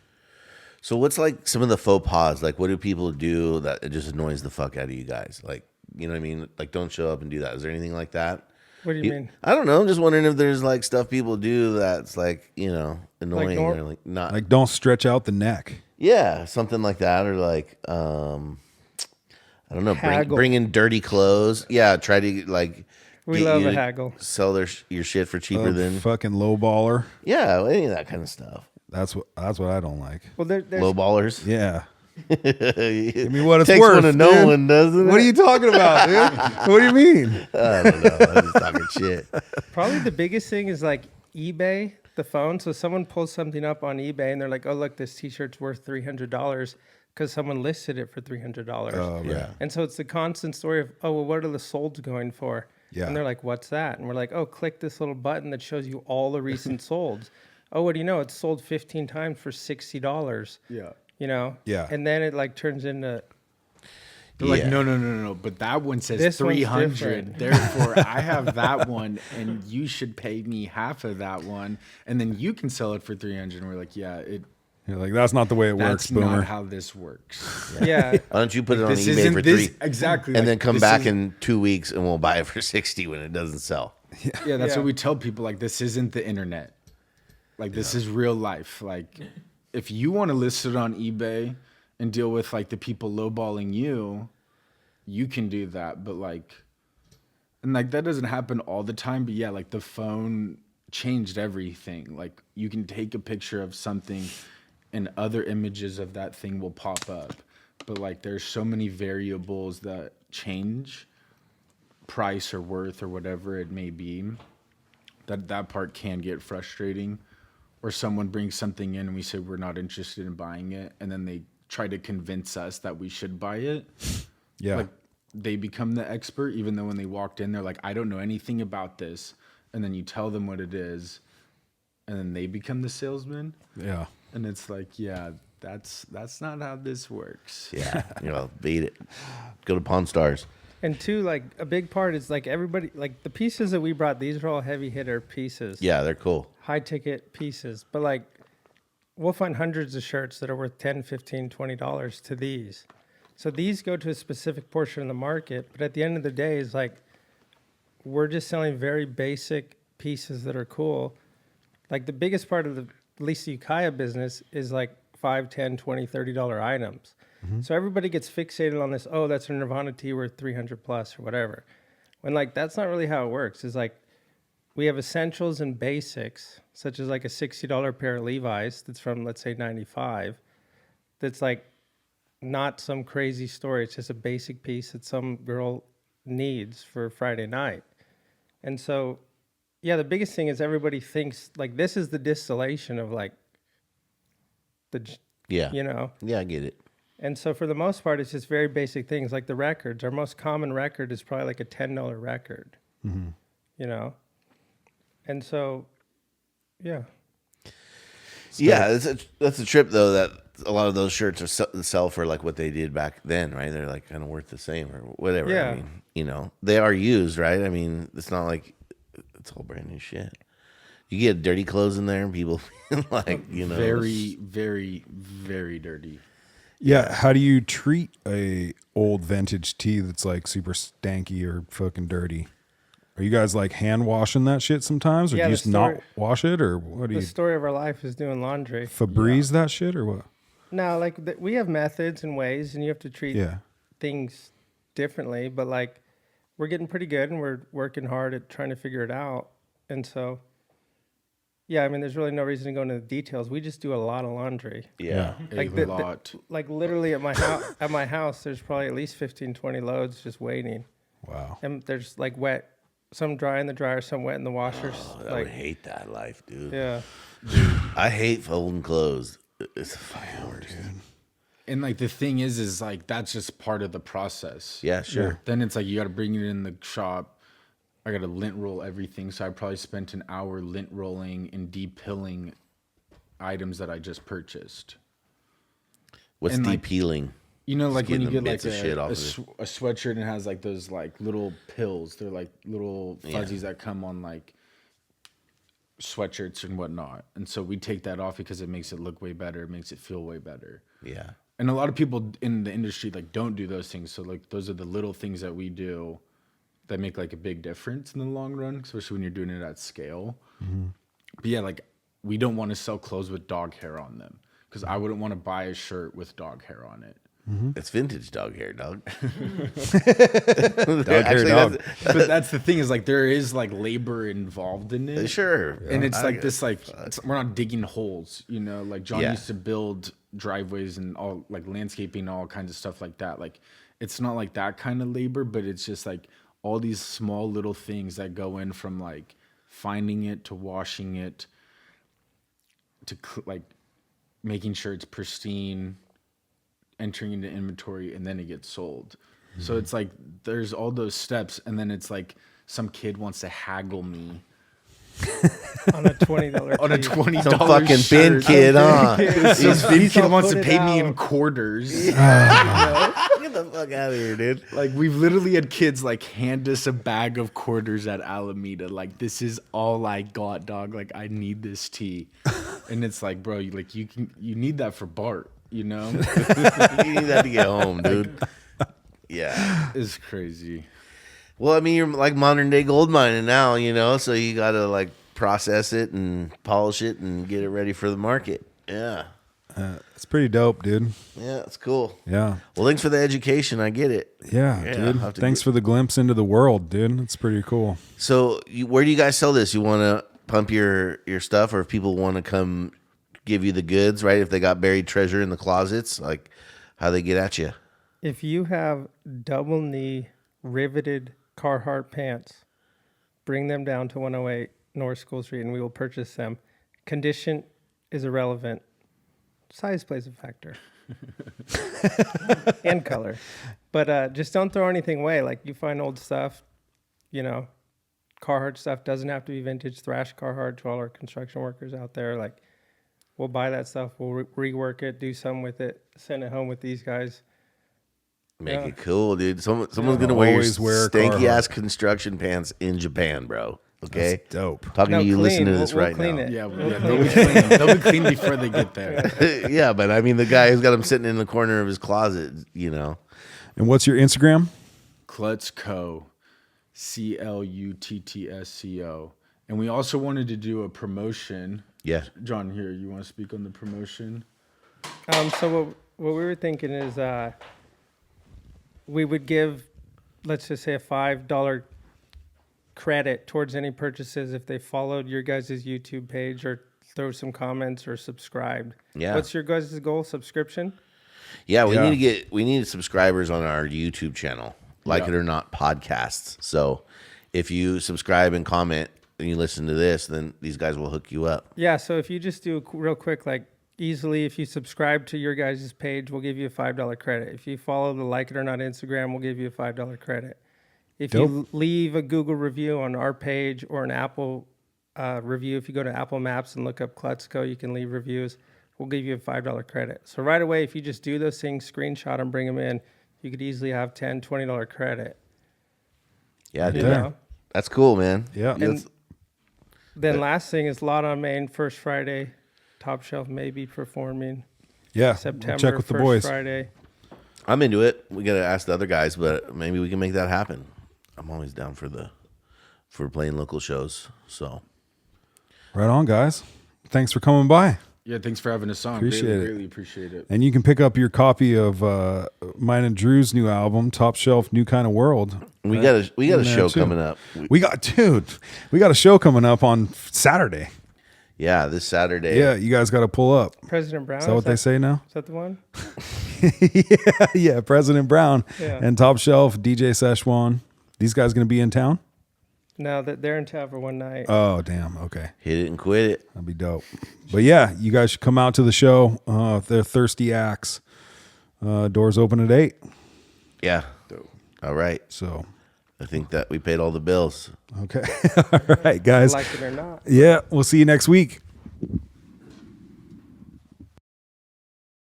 So what's like some of the faux pas? Like, what do people do that it just annoys the fuck out of you guys? Like, you know what I mean? Like, don't show up and do that. Is there anything like that? What do you mean? I don't know. I'm just wondering if there's like stuff people do that's like, you know, annoying or like not. Like don't stretch out the neck. Yeah, something like that, or like, I don't know, Haggle. bring in dirty clothes. Yeah, try to like. We get love you a to haggle. Sell your shit for cheaper A than. fucking low baller. Yeah, any of that kind of stuff. That's what I don't like. Well, there's Low ballers. Yeah. Give me what it's Takes worth, one to know dude. one, doesn't it? What are you talking about, dude? What do you mean? I don't know. I'm just talking shit. probably the biggest thing is like eBay, the phone. So someone pulls something up on eBay and they're like, "Oh, look, this T-shirt's worth $300 because someone listed it for $300." Oh, Yeah. And so it's the constant story of, "Oh, well, what are the solds going for?" Yeah. And they're like, "What's that?" And we're like, "Oh, click this little button that shows you all the recent solds." Oh, what do you know? It's sold 15 times for $60. Yeah. You know? Yeah. And then it like turns into They're like, Yeah. no. But that one says This one's 300. different. Therefore, I have that one, and you should pay me half of that one, and then you can sell it for 300. And we're like, yeah, You're like, that's not the way it works, that's Boomer. not how this works. yeah. Why don't you put it on This eBay isn't for this $3 exactly, and like, then come this back is- in 2 weeks and we'll buy it for $60 when it doesn't sell. Yeah, that's Yeah. what we tell people. Like, this isn't the internet. Like, this is real life. Like, if you want to list it on eBay and deal with like the people lowballing you, you can do that. But like, and like that doesn't happen all the time. But yeah, like the phone changed everything. Like, you can take a picture of something, and other images of that thing will pop up. But like, there's so many variables that change price or worth or whatever it may be, that part can get frustrating. Or someone brings something in and we say we're not interested in buying it, and then they try to convince us that we should buy it. Yeah. Like, they become the expert, even though when they walked in, they're like, I don't know anything about this. And then you tell them what it is, and then they become the salesman. Yeah. And it's like, yeah, That's not how this works. Yeah, beat it. Go to Pawn Stars. And two, like a big part is like everybody, like the pieces that we brought, these are all heavy hitter pieces. Yeah, they're cool. High ticket pieces. But like we'll find hundreds of shirts that are worth $10, $15, $20 to these. So these go to a specific portion of the market. But at the end of the day, it's like we're just selling very basic pieces that are cool. Like the biggest part of the, at least the Ukiah business is like $5, $10, $20, $30 items. So everybody gets fixated on this, oh, that's a Nirvana tee worth 300 plus or whatever. When like, that's not really how it works. It's like, we have essentials and basics, such as like a $60 pair of Levi's that's from, let's say, 95. That's like not some crazy story. It's just a basic piece that some girl needs for Friday night. And so, yeah, the biggest thing is everybody thinks like this is the distillation of like Yeah. Yeah, I get it. And so for the most part, it's just very basic things like the records. Our most common record is probably like a $10 record, And so, yeah. Yeah, that's a trip though. That a lot of those shirts are sell for like what they did back then, right? They're like kind of worth the same or whatever. Yeah. I mean, they are used, right? I mean, it's not like it's all brand new shit. You get dirty clothes in there, and people like very, very, very dirty. Yeah, how do you treat a old vintage tee that's like super stanky or fucking dirty? Are you guys like hand washing that shit sometimes, or do you just not wash it, or what do you? The story of our life is doing laundry. Febreze that shit, or what? No, like we have methods and ways, and you have to treat things differently. But like, we're getting pretty good, and we're working hard at trying to figure it out. And so, yeah, I mean, there's really no reason to go into the details. We just do a lot of laundry. Yeah. Like a lot. Like literally at my house, there's probably at least 15, 20 loads just waiting. Wow. And there's like wet, some dry in the dryer, some wet in the washers. I would hate that life, dude. Yeah. I hate folding clothes. It's a fucking worst. And like the thing is like that's just part of the process. Yeah, sure. Then it's like you got to bring it in the shop. I got to lint roll everything. So I probably spent an hour lint rolling and depilling items that I just purchased. What's And, like, depeeling? You know, like when you getting get the like bits of shit a, off a, of it. sw- a sweatshirt and it has like those like little pills. They're like little fuzzies that come on like sweatshirts and whatnot. And so we take that off because it makes it look way better. It makes it feel way better. Yeah. And a lot of people in the industry like don't do those things. So like those are the little things that we do that make like a big difference in the long run, especially when you're doing it at scale. But yeah, like we don't want to sell clothes with dog hair on them because I wouldn't want to buy a shirt with dog hair on it. It's vintage dog hair, dog. Dog hair, dog. But that's the thing is like there is like labor involved in it. Sure. And it's I like get this, it. like we're not digging holes, you know. Like John Yeah. used to build driveways and all like landscaping, all kinds of stuff like that. Like it's not like that kind of labor, but it's just like all these small little things that go in from like finding it to washing it to like making sure it's pristine, entering into inventory, and then it gets sold. So it's like there's all those steps, and then it's like some kid wants to haggle me On a $20 on a tee. $20 Some fucking bin shirt. kid, huh? Some bin kid wants to put it pay me in out. quarters. Get the fuck out of here, dude. Like we've literally had kids like hand us a bag of quarters at Alameda. Like this is all I got, dog. Like I need this tea, and it's like, bro, you need that for Bart, you know? You need that to get home, dude. Yeah. It's crazy. Well, I mean, you're like modern day gold mining now, so you got to like process it and polish it and get it ready for the market. Yeah. It's pretty dope, dude. Yeah, that's cool. Yeah. Well, thanks for the education. I get it. Yeah, Yeah, I'll have dude. to Thanks for the glimpse into the world, dude. It's pretty cool. So, where do you guys sell this? You want to pump your stuff, or if people want to come give you the goods, right? If they got buried treasure in the closets, like how they get at you? If you have double knee riveted Carhartt pants, bring them down to 108 North School Street and we will purchase them. Condition is irrelevant. Size plays a factor. And color. But just don't throw anything away. Like you find old stuff, Carhartt stuff doesn't have to be vintage. Thrash Carhartt to all our construction workers out there. Like we'll buy that stuff. We'll rework it, do some with it, send it home with these guys. Make it cool, dude. Someone's gonna wear your Always wear stanky Carhartt. ass construction pants in Japan, bro. Okay, That's dope. Talking No, to you, clean. listen to We'll- this we'll right clean now. it. Yeah, they'll be clean. They'll be clean before they get there. Yeah, but I mean, the guy who's got him sitting in the corner of his closet, you know. And what's your Instagram? CLUTTSCO, CLUTTSCO. And we also wanted to do a promotion. Yeah. John, here, you want to speak on the promotion? So what we were thinking is we would give, let's just say, a $5 credit towards any purchases if they followed your guys' YouTube page or throw some comments or subscribed. Yeah. What's your guys' goal? Subscription? Yeah, Yeah. we need subscribers on our YouTube channel, Like It or Not podcasts. So if you subscribe and comment and you listen to this, then these guys will hook you up. Yeah. So if you just do real quick, like easily, if you subscribe to your guys' page, we'll give you a $5 credit. If you follow the Like It or Not Instagram, we'll give you a $5 credit. If you leave a Google review on our page or an Apple review, if you go to Apple Maps and look up CLUTTSCO, you can leave reviews. We'll give you a $5 credit. So right away, if you just do those things, screenshot them, bring them in, you could easily have $10, $20 credit. Yeah, dude. You know? That's cool, man. Yeah. That's- Then last thing is Lot on Main, first Friday. Top Shelf may be performing Yeah. September, Check with the first boys. Friday. I'm into it. We got to ask the other guys, but maybe we can make that happen. I'm always down for playing local shows. So Right on, guys. Thanks for coming by. Yeah, thanks for having us on. Appreciate it. Really appreciate it. And you can pick up your copy of mine and Drew's new album, Top Shelf, New Kind of World. we got a In there, show too. coming up. We got a show coming up on Saturday. Yeah, this Saturday. Yeah, you guys got to pull up. President Brown. Is that what they say now? Is that the one? Yeah, President Brown Yeah. and Top Shelf, DJ Szechuan. These guys going to be in town? No, that they're in town for one night. Oh, damn. Okay. Hit it and quit it. That'd be dope. But yeah, you guys should come out to the show. They're Thirsty Acts. Doors open at 8. Yeah. All right. So, I think that we paid all the bills. okay. All right, guys. Like it or not. Yeah, we'll see you next week.